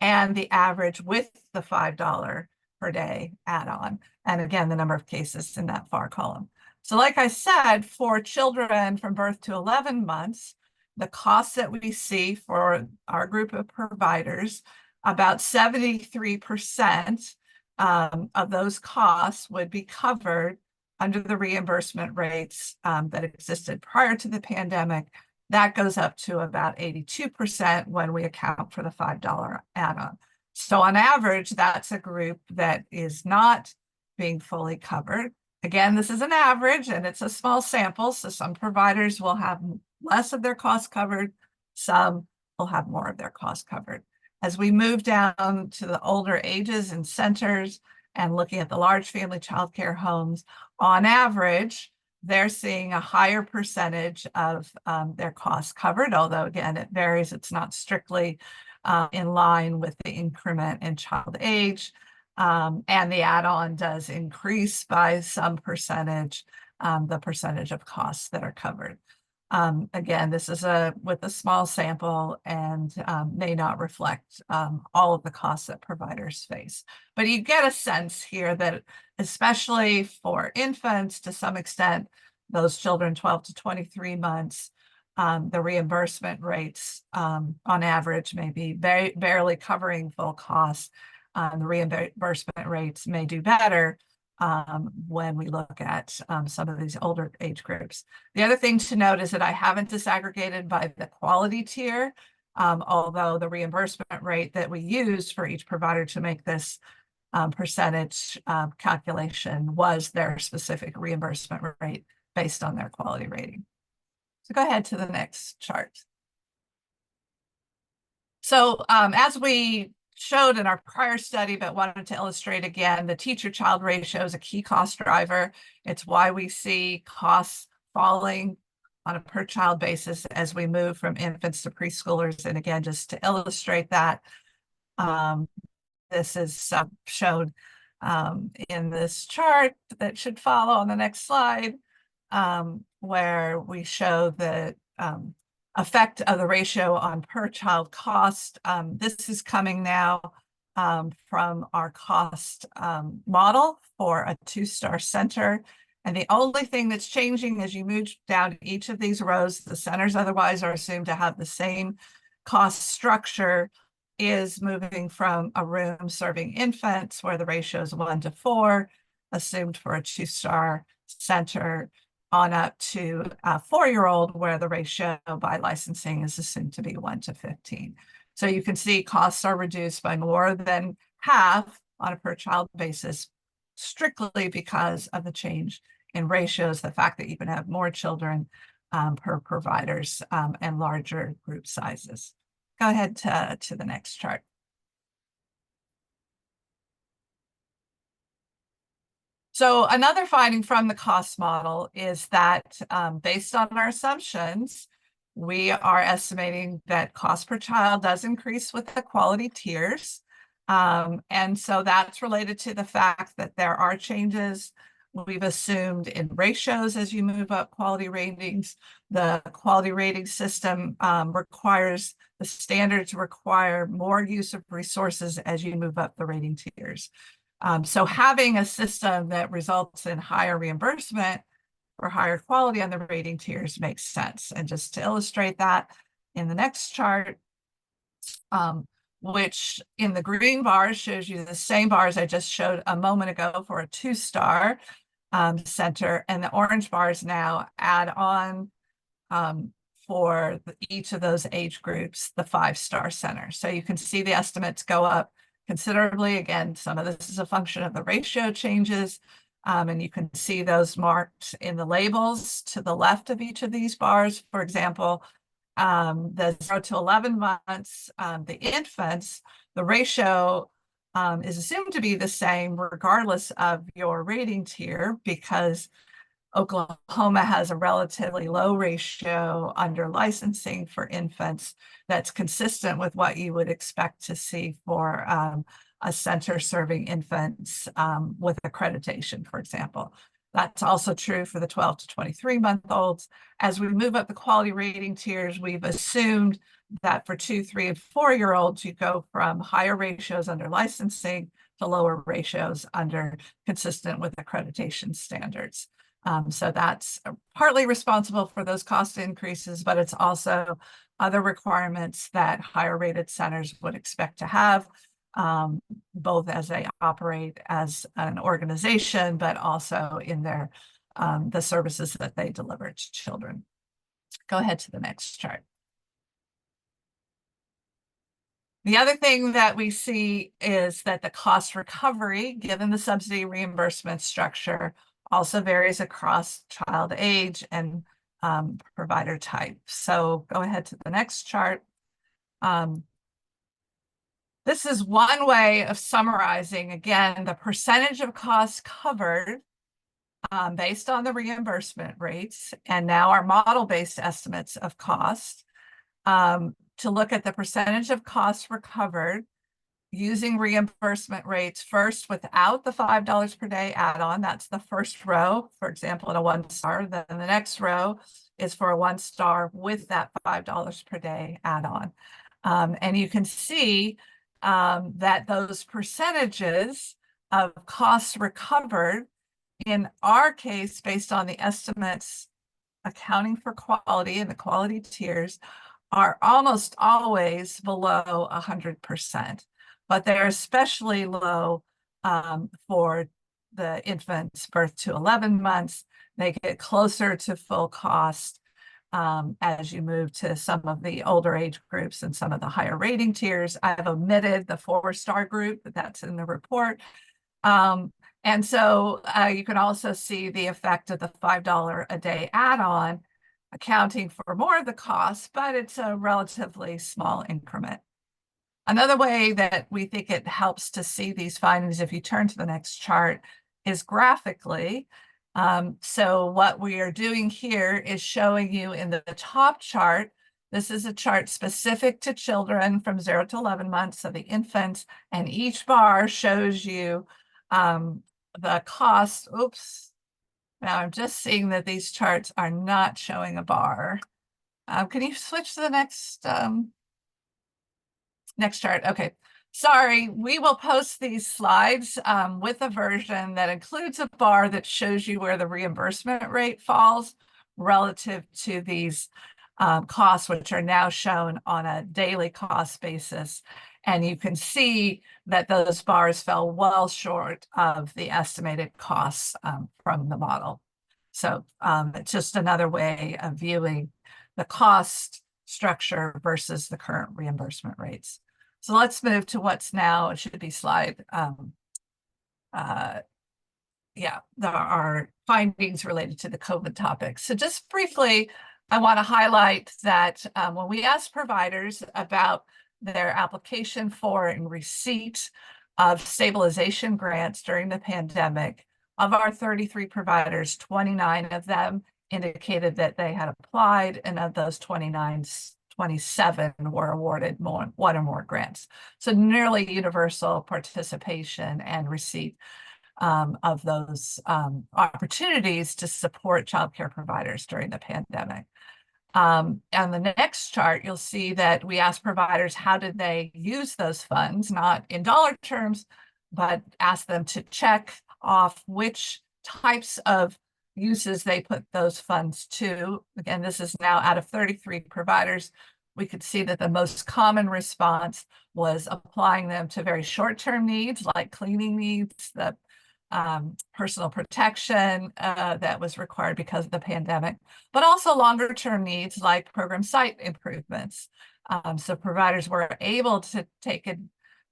and the average with the $5 per day add-on. And again, the number of cases in that far column. So like I said, for children from birth to 11 months, the costs that we see for our group of providers, about 73% of those costs would be covered under the reimbursement rates that existed prior to the pandemic. That goes up to about 82% when we account for the $5 add-on. So on average, that's a group that is not being fully covered. Again, this is an average and it's a small sample, so some providers will have less of their costs covered, some will have more of their costs covered. As we move down to the older ages and centers and looking at the large family childcare homes, on average, they're seeing a higher percentage of their costs covered, although again, it varies. It's not strictly in line with the increment in child age. And the add-on does increase by some percentage, the percentage of costs that are covered. Again, this is with a small sample and may not reflect all of the costs that providers face. But you get a sense here that especially for infants, to some extent, those children 12 to 23 months, the reimbursement rates on average may be barely covering full costs. The reimbursement rates may do better when we look at some of these older age groups. The other thing to note is that I haven't disaggregated by the quality tier, although the reimbursement rate that we use for each provider to make this percentage calculation was their specific reimbursement rate based on their quality rating. So go ahead to the next chart. So as we showed in our prior study, but wanted to illustrate again, the teacher-child ratio is a key cost driver. It's why we see costs falling on a per-child basis as we move from infants to preschoolers. And again, just to illustrate that, this is shown in this chart that should follow on the next slide, where we show the effect of the ratio on per child cost. This is coming now from our cost model for a 2-star center. And the only thing that's changing as you move down each of these rows, the centers otherwise are assumed to have the same cost structure, is moving from a room serving infants where the ratio is 1 to 4, assumed for a 2-star center, on up to a 4-year-old where the ratio by licensing is assumed to be 1 to 15. So you can see costs are reduced by more than half on a per child basis, strictly because of the change in ratios, the fact that you can have more children per providers and larger group sizes. Go ahead to the next chart. So another finding from the cost model is that based on our assumptions, we are estimating that cost per child does increase with the quality tiers. And so that's related to the fact that there are changes we've assumed in ratios as you move up quality ratings. The quality rating system requires, the standards require more use of resources as you move up the rating tiers. So having a system that results in higher reimbursement or higher quality on the rating tiers makes sense. And just to illustrate that, in the next chart, which in the green bars shows you the same bars I just showed a moment ago for a 2-star center, and the orange bars now add on for each of those age groups, the 5-star center. So you can see the estimates go up considerably. Again, some of this is a function of the ratio changes, and you can see those marked in the labels to the left of each of these bars. For example, the 0 to 11 months, the infants, the ratio is assumed to be the same regardless of your rating tier, because Oklahoma has a relatively low ratio under licensing for infants that's consistent with what you would expect to see for a center serving infants with accreditation, for example. That's also true for the 12 to 23-month-olds. As we move up the quality rating tiers, we've assumed that for 2, 3, and 4-year-olds, you go from higher ratios under licensing to lower ratios under consistent with accreditation standards. So that's partly responsible for those cost increases, but it's also other requirements that higher rated centers would expect to have, both as they operate as an organization, but also in their the services that they deliver to children. Go ahead to the next chart. The other thing that we see is that the cost recovery, given the subsidy reimbursement structure, also varies across child age and provider type. So go ahead to the next chart. This is one way of summarizing, again, the percentage of costs covered based on the reimbursement rates, and now our model-based estimates of cost. To look at the percentage of costs recovered using reimbursement rates first without the $5 per day add-on. That's the first row, for example, in a 1-star. Then the next row is for a 1-star with that $5 per day add-on. And you can see that those percentages of costs recovered, in our case, based on the estimates accounting for quality and the quality tiers, are almost always below 100%, but they're especially low for the infants birth to 11 months. They get closer to full cost as you move to some of the older age groups and some of the higher rating tiers. I've omitted the 4-star group, but that's in the report. And so you can also see the effect of the $5 a day add-on accounting for more of the cost, but it's a relatively small increment. Another way that we think it helps to see these findings, if you turn to the next chart, is graphically. So what we are doing here is showing you in the top chart, this is a chart specific to children from 0 to 11 months, so the infants, and each bar shows you the cost. Oops. Now I'm just seeing that these charts are not showing a bar. Can you switch to the next chart? Okay. Sorry, we will post these slides with a version that includes a bar that shows you where the reimbursement rate falls relative to these costs, which are now shown on a daily cost basis. And you can see that those bars fell well short of the estimated costs from the model. So it's just another way of viewing the cost structure versus the current reimbursement rates. So let's move to what's now, it should be slide. Yeah, there are findings related to the COVID topic. So just briefly, I want to highlight that when we ask providers about their application for and receipt of stabilization grants during the pandemic, of our 33 providers, 29 of them indicated that they had applied, and of those 29, 27 were awarded one or more grants. So nearly universal participation and receipt of those opportunities to support childcare providers during the pandemic. On the next chart, you'll see that we asked providers how did they use those funds, not in dollar terms, but asked them to check off which types of uses they put those funds to. Again, this is now out of 33 providers. We could see that the most common response was applying them to very short-term needs like cleaning needs, the personal protection that was required because of the pandemic, but also longer term needs like program site improvements. So providers were able to take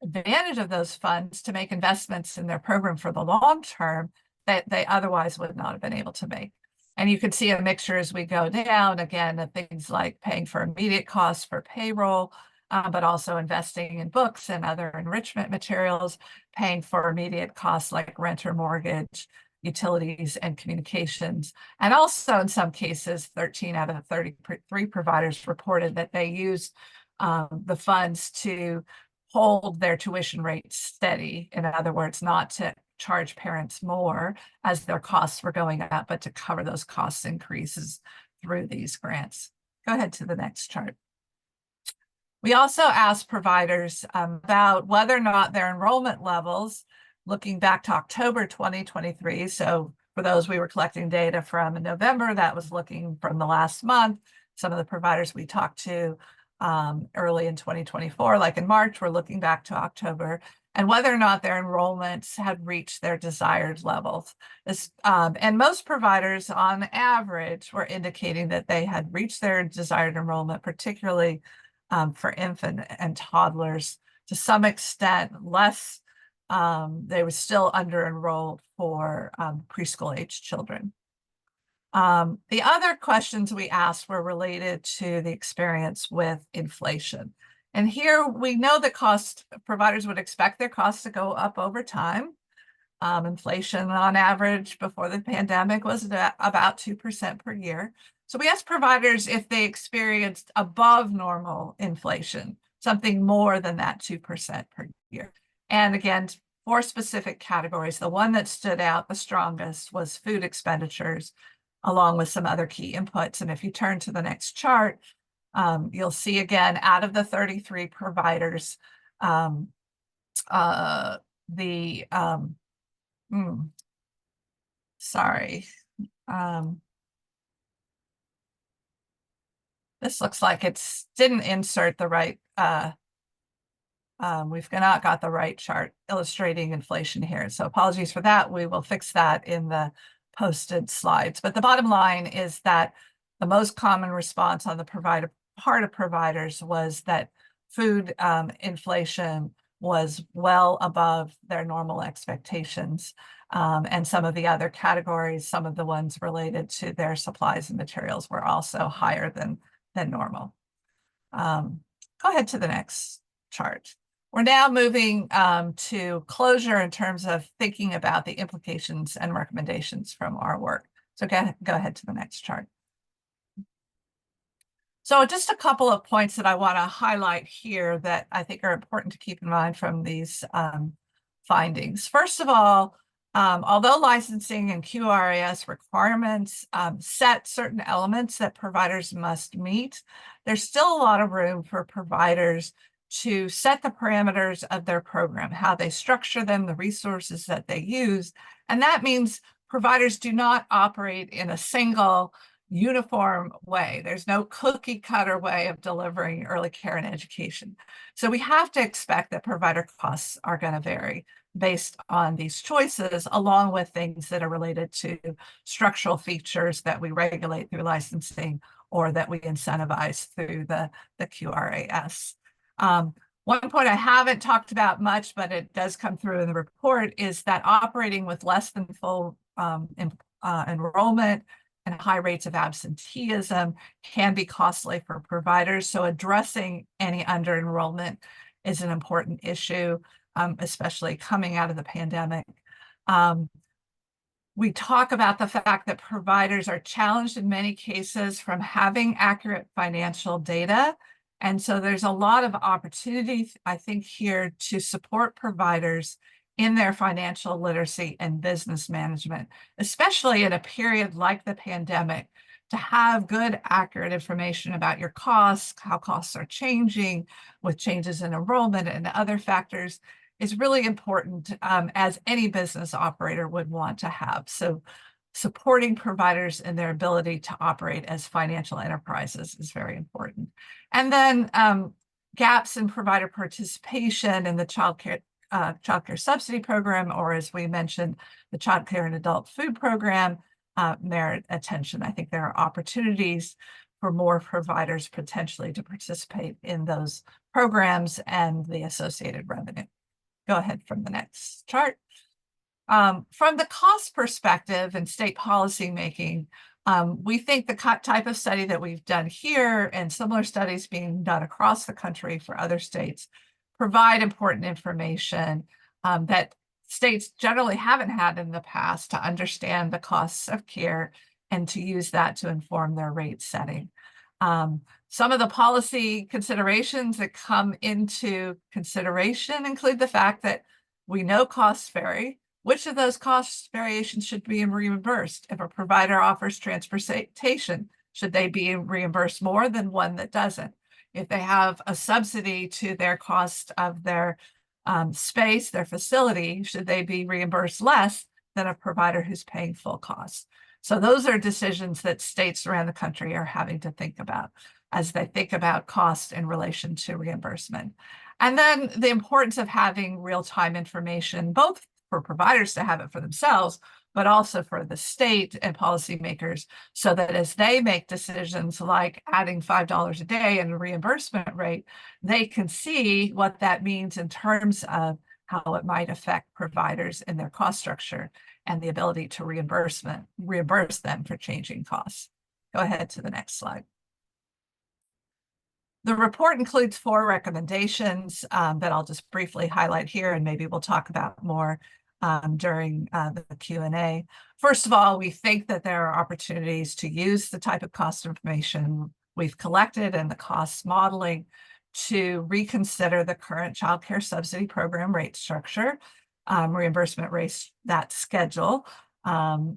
advantage of those funds to make investments in their program for the long term that they otherwise would not have been able to make. And you can see a mixture as we go down, again, of things like paying for immediate costs for payroll, but also investing in books and other enrichment materials, paying for immediate costs like rent or mortgage, utilities, and communications. And also in some cases, 13 out of the 33 providers reported that they used the funds to hold their tuition rates steady. In other words, not to charge parents more as their costs were going up, but to cover those cost increases through these grants. Go ahead to the next chart. We also asked providers about whether or not their enrollment levels, looking back to October 2023. So for those we were collecting data from in November, that was looking from the last month. Some of the providers we talked to early in 2024, like in March, we're looking back to October, and whether or not their enrollments had reached their desired levels. And most providers on average were indicating that they had reached their desired enrollment, particularly for infant and toddlers. To some extent, less, they were still under-enrolled for preschool age children. The other questions we asked were related to the experience with inflation. And here we know that providers would expect their costs to go up over time. Inflation on average before the pandemic was about 2% per year. So we asked providers if they experienced above normal inflation, something more than that 2% per year. And again, for specific categories, the one that stood out the strongest was food expenditures, along with some other key inputs. And if you turn to the next chart, you'll see again, out of the 33 providers, this looks like it's didn't insert the right, we've not got the right chart illustrating inflation here. So apologies for that. We will fix that in the posted slides. But the bottom line is that the most common response on the part of providers was that food inflation was well above their normal expectations. And some of the other categories, some of the ones related to their supplies and materials, were also higher than normal. Go ahead to the next chart. We're now moving to closure in terms of thinking about the implications and recommendations from our work. So go ahead to the next chart. So just a couple of points that I want to highlight here that I think are important to keep in mind from these findings. First of all, although licensing and QRAS requirements set certain elements that providers must meet, there's still a lot of room for providers to set the parameters of their program, how they structure them, the resources that they use. And that means providers do not operate in a single uniform way. There's no cookie cutter way of delivering early care and education. So we have to expect that provider costs are going to vary based on these choices, along with things that are related to structural features that we regulate through licensing or that we incentivize through the QRAS. One point I haven't talked about much, but it does come through in the report, is that operating with less than full enrollment and high rates of absenteeism can be costly for providers. So addressing any under-enrollment is an important issue, especially coming out of the pandemic. We talk about the fact that providers are challenged in many cases from having accurate financial data. And so there's a lot of opportunity, I think, here to support providers in their financial literacy and business management, especially in a period like the pandemic, to have good, accurate information about your costs, how costs are changing with changes in enrollment and other factors is really important, as any business operator would want to have. So supporting providers in their ability to operate as financial enterprises is very important. And then gaps in provider participation in the child care subsidy program, or as we mentioned, the child care and adult food program, merit attention. I think there are opportunities for more providers potentially to participate in those programs and the associated revenue. Go ahead from the next chart. From the cost perspective and state policy making, we think the type of study that we've done here and similar studies being done across the country for other states provide important information that states generally haven't had in the past to understand the costs of care and to use that to inform their rate setting. Some of the policy considerations that come into consideration include the fact that we know costs vary. Which of those cost variations should be reimbursed? If a provider offers transportation, should they be reimbursed more than one that doesn't? If they have a subsidy to their cost of their space, their facility, should they be reimbursed less than a provider who's paying full cost? So those are decisions that states around the country are having to think about as they think about cost in relation to reimbursement. And then the importance of having real-time information, both for providers to have it for themselves, but also for the state and policymakers, so that as they make decisions like adding $5 a day in a reimbursement rate, they can see what that means in terms of how it might affect providers in their cost structure and the ability to reimburse them for changing costs. Go ahead to the next slide. The report includes 4 recommendations that I'll just briefly highlight here, and maybe we'll talk about more during the Q&A. First of all, we think that there are opportunities to use the type of cost information we've collected and the cost modeling to reconsider the current child care subsidy program rate structure, reimbursement rates, that schedule,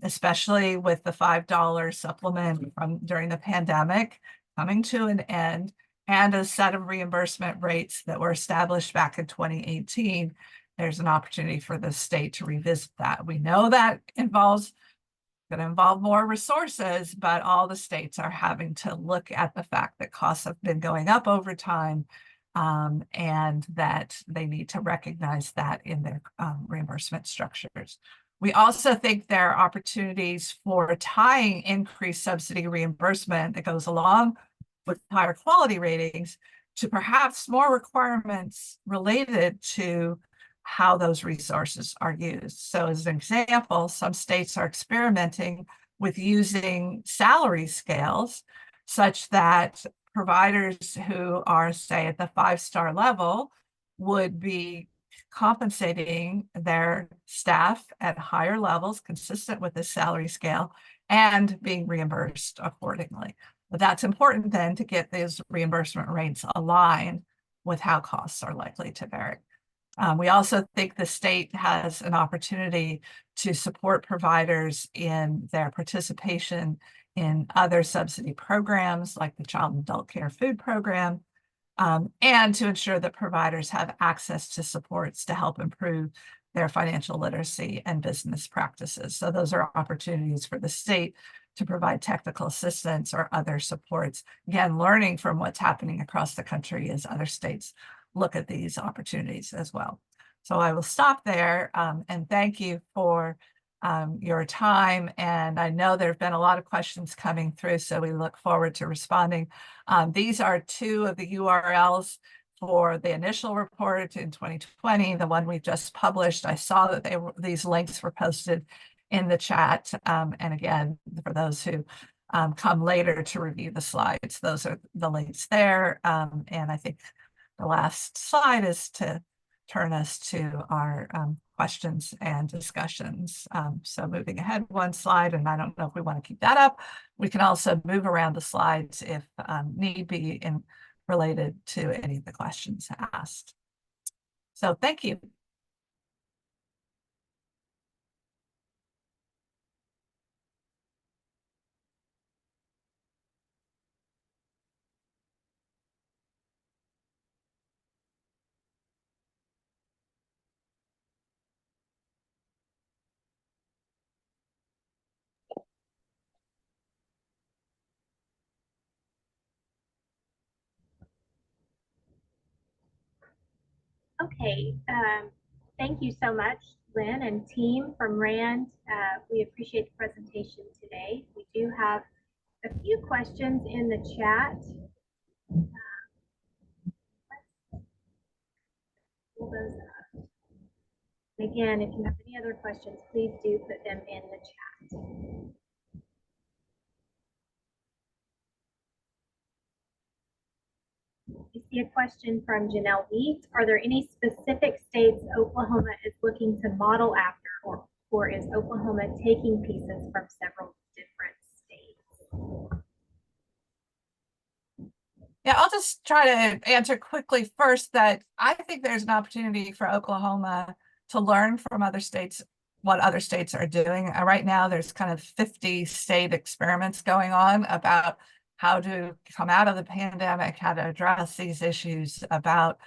especially with the $5 supplement from during the pandemic coming to an end, and a set of reimbursement rates that were established back in 2018. There's an opportunity for the state to revisit that. We know that going to involve more resources, but all the states are having to look at the fact that costs have been going up over time, and that they need to recognize that in their reimbursement structures. We also think there are opportunities for tying increased subsidy reimbursement that goes along with higher quality ratings to perhaps more requirements related to how those resources are used. So as an example, some states are experimenting with using salary scales such that providers who are, say, at the 5-star level would be compensating their staff at higher levels consistent with the salary scale and being reimbursed accordingly. But that's important then to get those reimbursement rates aligned with how costs are likely to vary. We also think the state has an opportunity to support providers in their participation in other subsidy programs like the Child and Adult Care Food Program, and to ensure that providers have access to supports to help improve their financial literacy and business practices. So those are opportunities for the state to provide technical assistance or other supports. Again, learning from what's happening across the country as other states look at these opportunities as well. So I will stop there, and thank you for your time. And I know there have been a lot of questions coming through, so we look forward to responding. These are two of the URLs for the initial report in 2020, the one we just published. I saw that these links were posted in the chat. And again, for those who come later to review the slides, those are the links there. And I think the last slide is to turn us to our questions and discussions. So moving ahead one slide, and I don't know if we want to keep that up. We can also move around the slides if need be related to any of the questions asked. So thank you. Okay, thank you so much, Lynn and team from RAND. We appreciate the presentation today. We do have a few questions in the chat. Pull those up. Again, if you have any other questions, please do put them in the chat. We see a question from Janelle Wheat. Are there any specific states Oklahoma is looking to model after, or is Oklahoma taking pieces from several different states? Yeah, I'll just try to answer quickly first that I think there's an opportunity for Oklahoma to learn from other states what other states are doing. Right now, there's kind of 50 state experiments going on about how to come out of the pandemic, how to address these issues about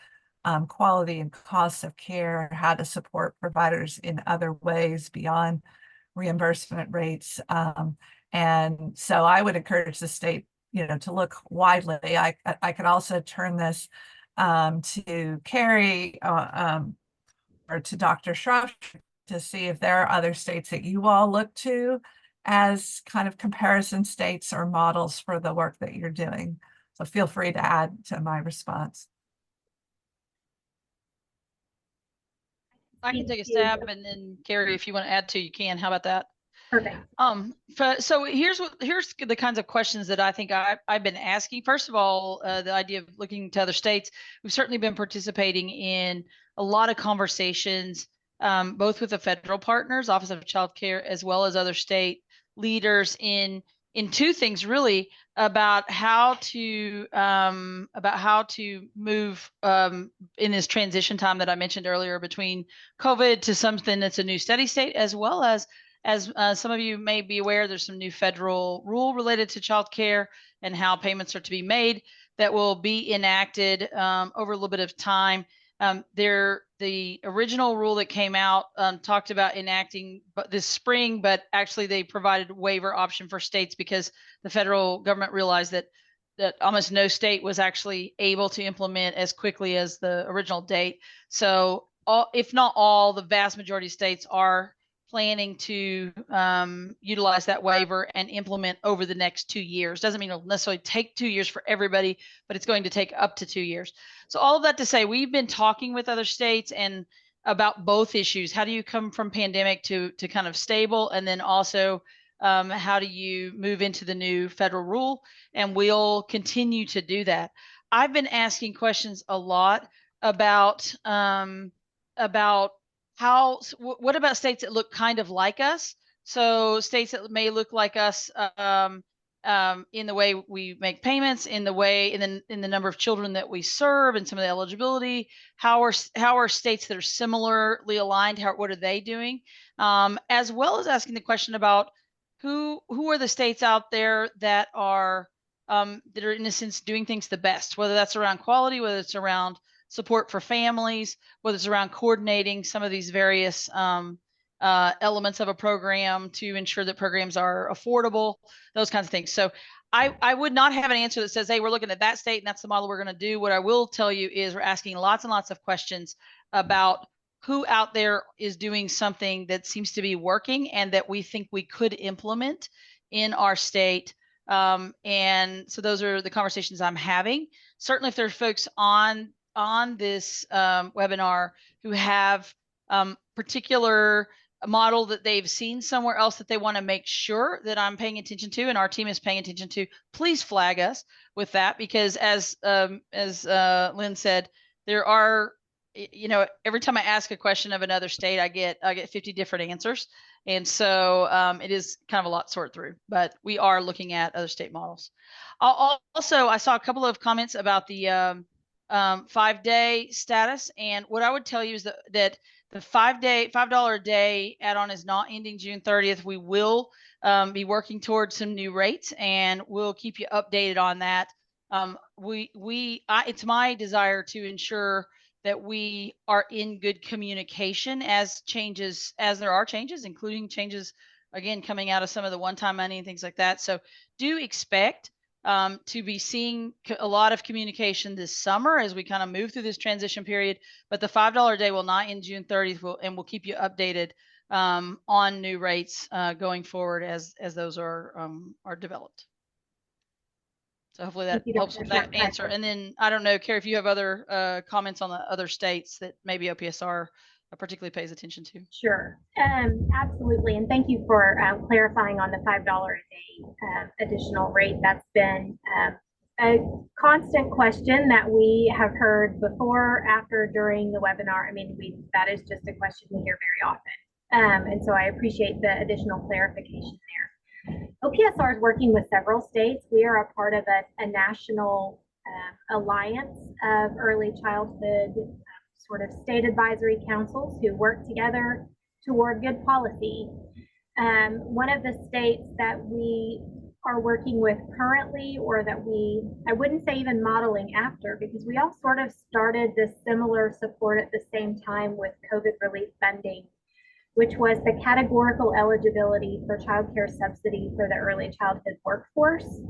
quality and costs of care, how to support providers in other ways beyond reimbursement rates. And so I would encourage the state, to look widely. I could also turn this to Carrie or to Dr. Schroff to see if there are other states that you all look to as kind of comparison states or models for the work that you're doing. So feel free to add to my response. I can take a stab, and then Carrie, if you want to add to, you can. How about that? Perfect. So here's the kinds of questions that I think I've been asking. First of all, the idea of looking to other states. We've certainly been participating in a lot of conversations, both with the federal partners, Office of Child Care, as well as other state leaders in in two things really about how to move in this transition time that I mentioned earlier between COVID to something that's a new steady state, as well as some of you may be aware, there's some new federal rule related to childcare and how payments are to be made that will be enacted over a little bit of time. The original rule that came out talked about enacting this spring, but actually they provided a waiver option for states because the federal government realized that almost no state was actually able to implement as quickly as the original date. So if not all, the vast majority of states are planning to utilize that waiver and implement over the next 2 years. Doesn't mean it'll necessarily take 2 years for everybody, but it's going to take up to 2 years. So all of that to say, we've been talking with other states and about both issues. How do you come from pandemic to kind of stable? And then also, how do you move into the new federal rule? And we'll continue to do that. I've been asking questions a lot about how, what about states that look kind of like us? So states that may look like us in the way we make payments, in the number of children that we serve, and some of the eligibility. How are states that are similarly aligned? What are they doing? As well as asking the question about who are the states out there that are in a sense doing things the best, whether that's around quality, whether it's around support for families, whether it's around coordinating some of these various elements of a program to ensure that programs are affordable, those kinds of things. So I would not have an answer that says, hey, we're looking at that state and that's the model we're going to do. What I will tell you is we're asking lots and lots of questions about who out there is doing something that seems to be working and that we think we could implement in our state. And so those are the conversations I'm having. Certainly if there's folks on this webinar who have particular model that they've seen somewhere else that they want to make sure that I'm paying attention to and our team is paying attention to, please flag us with that, because as Lynn said, there are, every time I ask a question of another state, I get 50 different answers. And so it is kind of a lot to sort through, but we are looking at other state models. Also, I saw a couple of comments about the 5-day status. And what I would tell you is that the $5 a day add-on is not ending June 30th. We will be working towards some new rates and we'll keep you updated on that. It's my desire to ensure that we are in good communication as there are changes, including changes, again, coming out of some of the one-time money and things like that. So do expect to be seeing a lot of communication this summer as we kind of move through this transition period. But the $5 a day will not end June 30th, and we'll keep you updated on new rates going forward as those are developed. So hopefully that helps with that answer. And then I don't know, Carrie, if you have other comments on the other states that maybe OPSR particularly pays attention to. Sure, absolutely. And thank you for clarifying on the $5 a day additional rate. That's been a constant question that we have heard before, after, during the webinar. I mean, that is just a question we hear very often. And so I appreciate the additional clarification there. OPSR is working with several states. We are a part of a national alliance of early childhood sort of state advisory councils who work together toward good policy. One of the states that we are working with currently, or that I wouldn't say even modeling after, because we all sort of started this similar support at the same time with COVID relief funding, which was the categorical eligibility for child care subsidy for the early childhood workforce.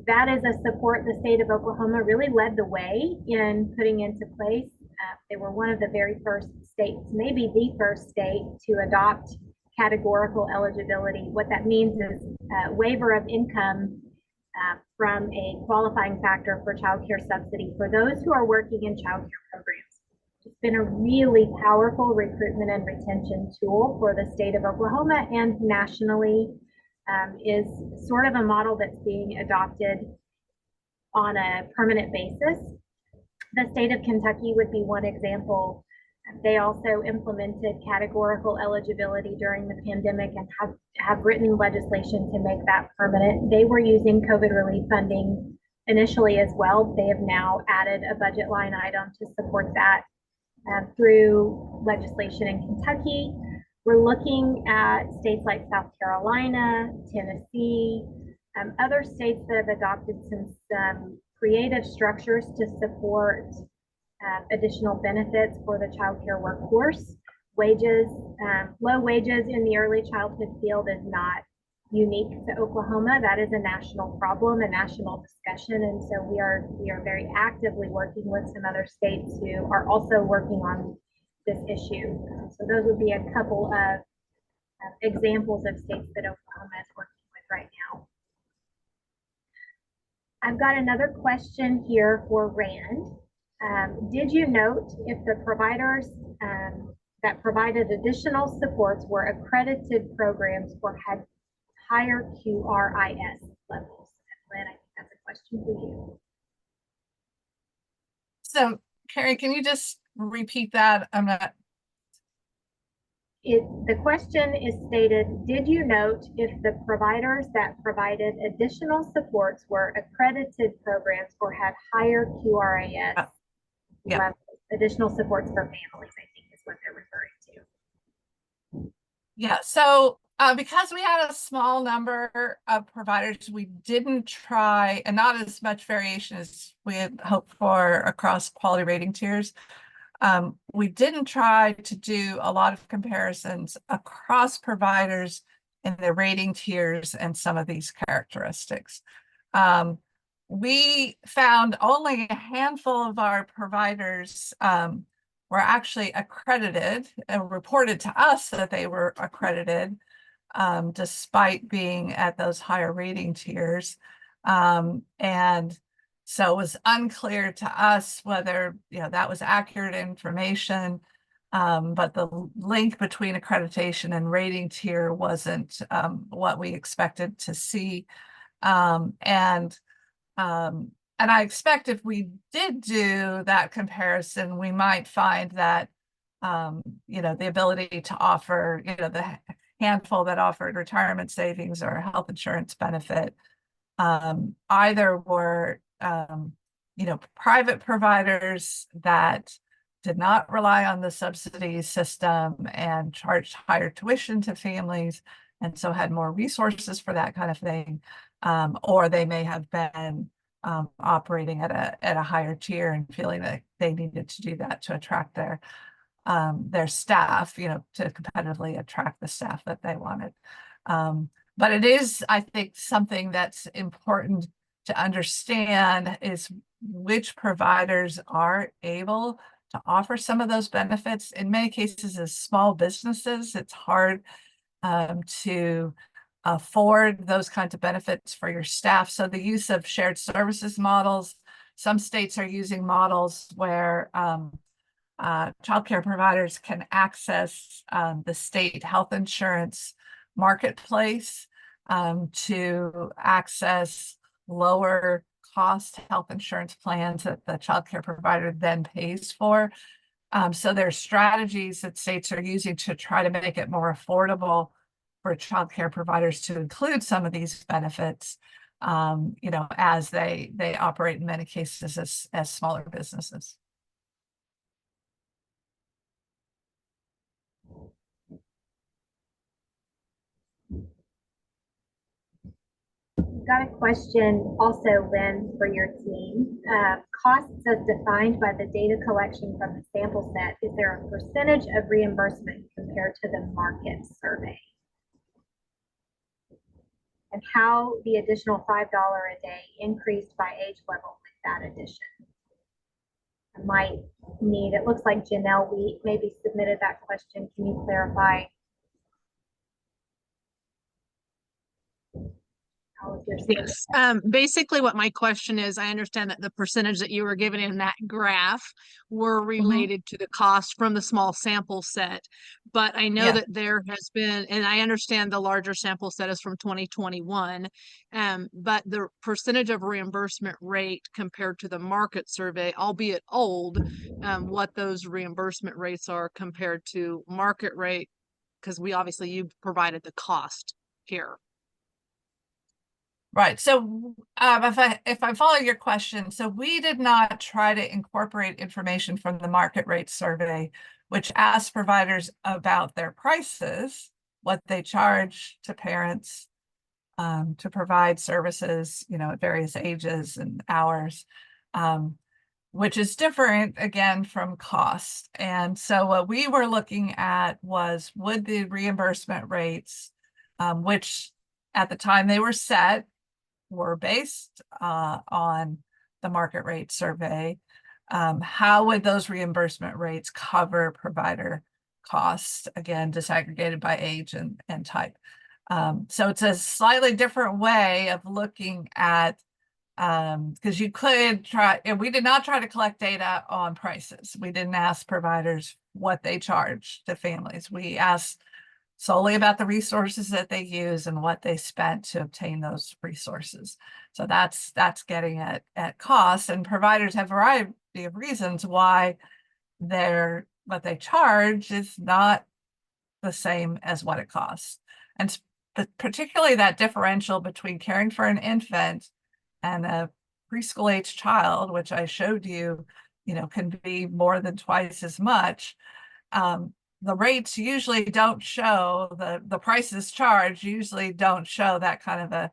That is a support the state of Oklahoma really led the way in putting into place. They were one of the very first states, maybe the first state, to adopt categorical eligibility. What that means is waiver of income from a qualifying factor for child care subsidy for those who are working in child care programs. It's been a really powerful recruitment and retention tool for the state of Oklahoma, and nationally is sort of a model that's being adopted on a permanent basis. The state of Kentucky would be one example. They also implemented categorical eligibility during the pandemic and have written legislation to make that permanent. They were using COVID relief funding initially as well. They have now added a budget line item to support that through legislation in Kentucky. We're looking at states like South Carolina, Tennessee, other states that have adopted some creative structures to support additional benefits for the childcare workforce. Wages, low wages in the early childhood field is not unique to Oklahoma. That is a national problem, a national discussion, and so we are very actively working with some other states who are also working on this issue. So those would be a couple of examples of states that Oklahoma is working with right now. I've got another question here for Rand. Did you note if the providers that provided additional supports were accredited programs or had higher QRIS levels? Lynn, I think that's a question for you. So, Carrie, can you just repeat that? I'm not. The question is stated, did you note if the providers that provided additional supports were accredited programs or had higher QRIS levels? Additional supports for families, I think is what they're referring to. Yeah, so because we had a small number of providers, we didn't try, and not as much variation as we had hoped for across quality rating tiers. We didn't try to do a lot of comparisons across providers in the rating tiers and some of these characteristics. We found only a handful of our providers were actually accredited and reported to us that they were accredited despite being at those higher rating tiers. And so it was unclear to us whether that was accurate information, but the link between accreditation and rating tier wasn't what we expected to see. And I expect if we did do that comparison, we might find that, the ability to offer, the handful that offered retirement savings or health insurance benefit, either were, private providers that did not rely on the subsidy system and charged higher tuition to families, and so had more resources for that kind of thing, or they may have been operating at a higher tier and feeling that they needed to do that to attract their staff, to competitively attract the staff that they wanted. But it is, I think, something that's important to understand is which providers are able to offer some of those benefits. In many cases, as small businesses, it's hard to afford those kinds of benefits for your staff. So the use of shared services models, some states are using models where childcare providers can access the state health insurance marketplace to access lower cost health insurance plans that the childcare provider then pays for. So there are strategies that states are using to try to make it more affordable for childcare providers to include some of these benefits, as they operate in many cases as smaller businesses. Got a question also, Lynn, for your team. Costs as defined by the data collection from the sample set, is there a percentage of reimbursement compared to the market survey? And how the additional $5 a day increased by age level with that addition? I might need, it looks like Janelle Wheat maybe submitted that question. Can you clarify? How is your Yes. Basically what my question is, I understand that the percentage that you were given in that graph were related to the cost from the small sample set. But I know Yeah. that there has been, and I understand the larger sample set is from 2021, but the percentage of reimbursement rate compared to the market survey, albeit old, what those reimbursement rates are compared to market rate, because obviously you provided the cost here. Right. So if I follow your question, so we did not try to incorporate information from the market rate survey, which asks providers about their prices, what they charge to parents to provide services, at various ages and hours, which is different again from cost. And so what we were looking at was, would the reimbursement rates, which at the time they were set, were based on the market rate survey, how would those reimbursement rates cover provider costs, again, disaggregated by age and type. So it's a slightly different way of looking at, because you could try, and we did not try to collect data on prices. We didn't ask providers what they charge to families. We asked solely about the resources that they use and what they spent to obtain those resources. So that's getting at cost, and providers have a variety of reasons why what they charge is not the same as what it costs. And particularly that differential between caring for an infant and a preschool age child, which I showed you, can be more than twice as much. The rates usually don't show, the prices charged usually don't show that kind of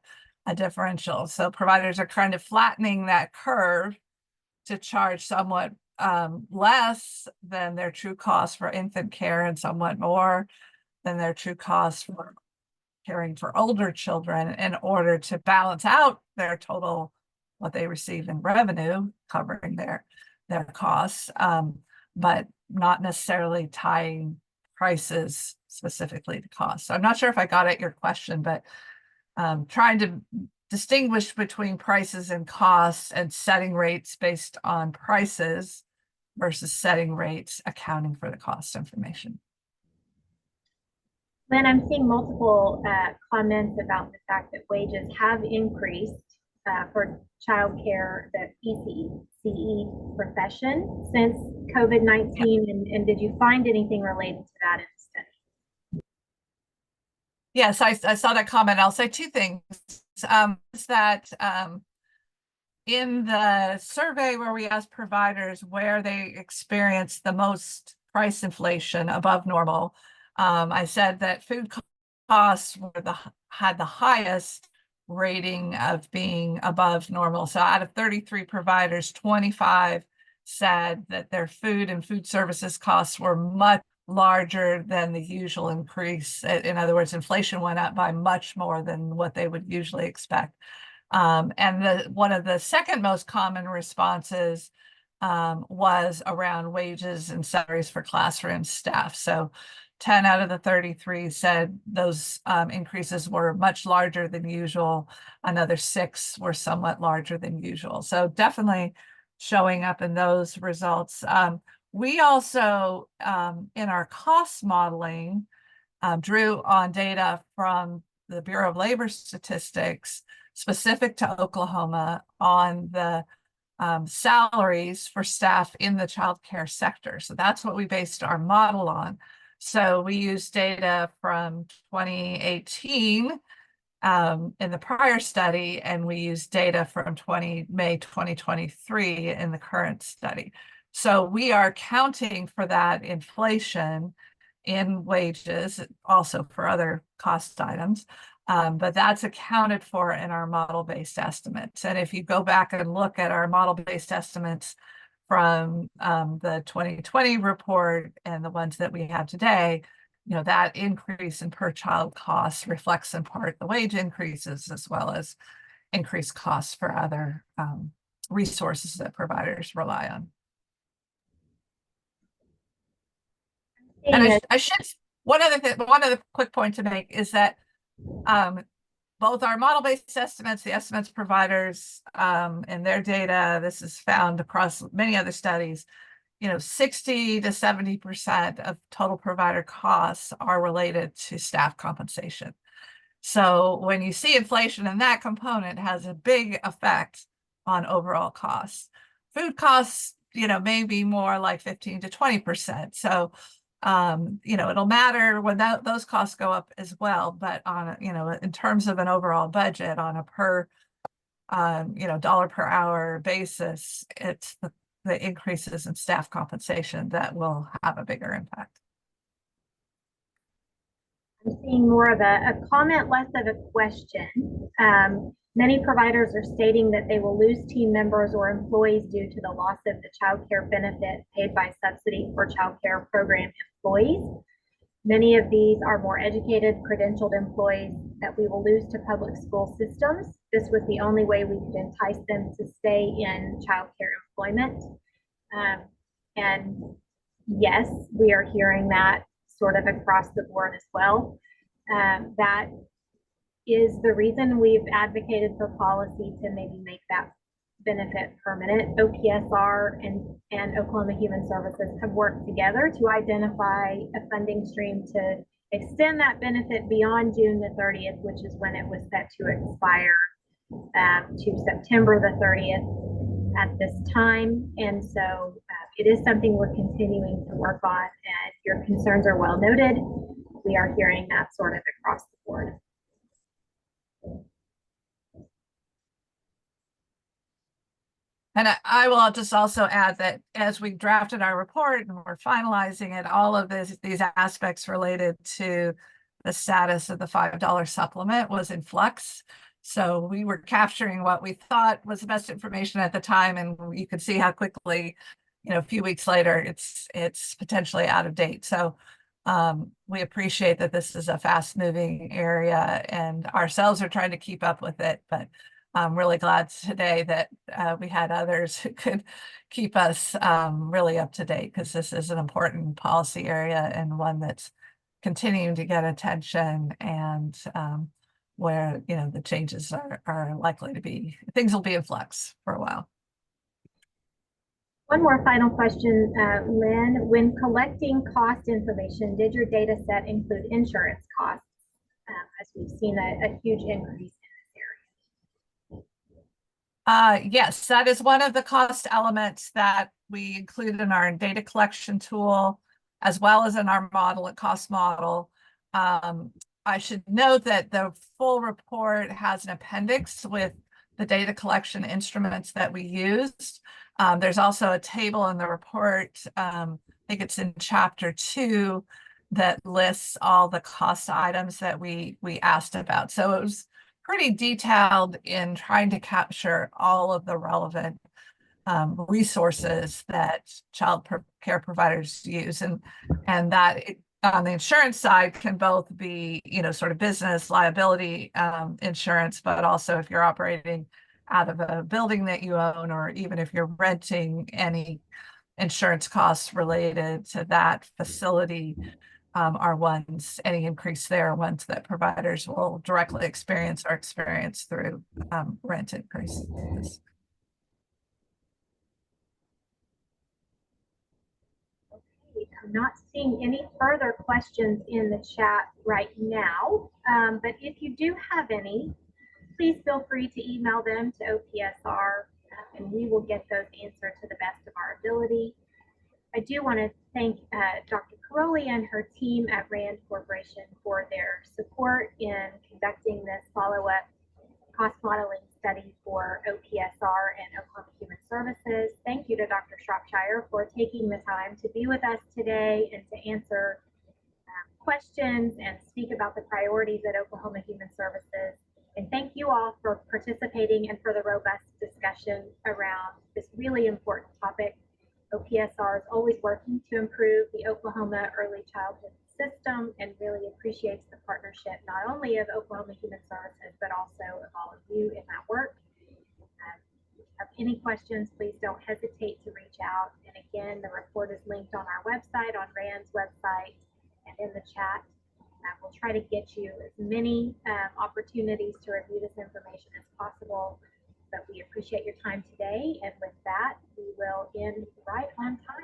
a differential. So providers are kind of flattening that curve to charge somewhat less than their true cost for infant care and somewhat more than their true cost for caring for older children, in order to balance out their total, what they receive in revenue, covering their costs. But not necessarily tying prices specifically to cost. So I'm not sure if I got at your question, but trying to distinguish between prices and costs, and setting rates based on prices versus setting rates accounting for the cost information. Lynn, I'm seeing multiple comments about the fact that wages have increased for childcare, the PCE profession, since COVID-19, and did you find anything related to that in the study? Yes, I saw that comment. I'll say two things. Is that in the survey where we asked providers where they experienced the most price inflation above normal, I said that food costs had the highest rating of being above normal. So out of 33 providers, 25 said that their food and food services costs were much larger than the usual increase. In other words, inflation went up by much more than what they would usually expect. And one of the second most common responses was around wages and salaries for classroom staff. So 10 out of the 33 said those increases were much larger than usual. Another 6 were somewhat larger than usual. So definitely showing up in those results. We also, in our cost modeling, drew on data from the Bureau of Labor Statistics specific to Oklahoma on the salaries for staff in the childcare sector. So that's what we based our model on. So we used data from 2018 in the prior study, and we used data from May 2023 in the current study. So we are counting for that inflation in wages, also for other cost items, but that's accounted for in our model-based estimates. And if you go back and look at our model-based estimates from the 2020 report and the ones that we have today, that increase in per child costs reflects in part the wage increases, as well as increased costs for other resources that providers rely on. And I should, one other quick point to make is that both our model-based estimates, the estimates providers and their data, this is found across many other studies, 60 to 70% of total provider costs are related to staff compensation. So when you see inflation in that component, it has a big effect on overall costs. Food costs, may be more like 15 to 20%. So, it'll matter when those costs go up as well. But on, in terms of an overall budget on a per, dollar per hour basis, it's the increases in staff compensation that will have a bigger impact. I'm seeing more of a comment, less of a question. Many providers are stating that they will lose team members or employees due to the loss of the child care benefit paid by subsidy for child care program employees. Many of these are more educated, credentialed employees that we will lose to public school systems. This was the only way we could entice them to stay in child care employment. And yes, we are hearing that sort of across the board as well. That is the reason we've advocated for policy to maybe make that benefit permanent. OPSR and Oklahoma Human Services have worked together to identify a funding stream to extend that benefit beyond June the 30th, which is when it was set to expire, to September the 30th at this time. And so it is something we're continuing to work on, and your concerns are well noted. We are hearing that sort of across the board. And I will just also add that as we drafted our report and we're finalizing it, all of these aspects related to the status of the $5 supplement was in flux. So we were capturing what we thought was the best information at the time, and you could see how quickly, a few weeks later, it's potentially out of date. So we appreciate that this is a fast-moving area, and ourselves are trying to keep up with it. But I'm really glad today that we had others who could keep us really up to date, because this is an important policy area and one that's continuing to get attention, and where the changes are likely to be, things will be in flux for a while. One more final question, Lynn. When collecting cost information, did your data set include insurance costs? As we've seen a huge increase in this area. Yes, that is one of the cost elements that we included in our data collection tool, as well as in our model and cost model. I should note that the full report has an appendix with the data collection instruments that we used. There's also a table in the report, I think it's in chapter 2, that lists all the cost items that we asked about. So it was pretty detailed in trying to capture all of the relevant resources that child care providers use, and that on the insurance side can both be, sort of business liability insurance, but also if you're operating out of a building that you own, or even if you're renting, any insurance costs related to that facility any increase there, ones that providers will directly experience or experience through rent increases. I'm not seeing any further questions in the chat right now, but if you do have any, please feel free to email them to OPSR, and we will get those answered to the best of our ability. I do want to thank Dr. Caroli and her team at RAND Corporation for their support in conducting this follow-up cost modeling study for OPSR and Oklahoma Human Services. Thank you to Dr. Shropshire for taking the time to be with us today and to answer questions and speak about the priorities at Oklahoma Human Services. And thank you all for participating and for the robust discussion around this really important topic. OPSR is always working to improve the Oklahoma early childhood system, and really appreciates the partnership not only of Oklahoma Human Services, but also of all of you in that work. If you have any questions, please don't hesitate to reach out. And again, the report is linked on our website, on RAND's website, and in the chat. We'll try to get you as many opportunities to review this information as possible, but we appreciate your time today. And with that, we will end right on time.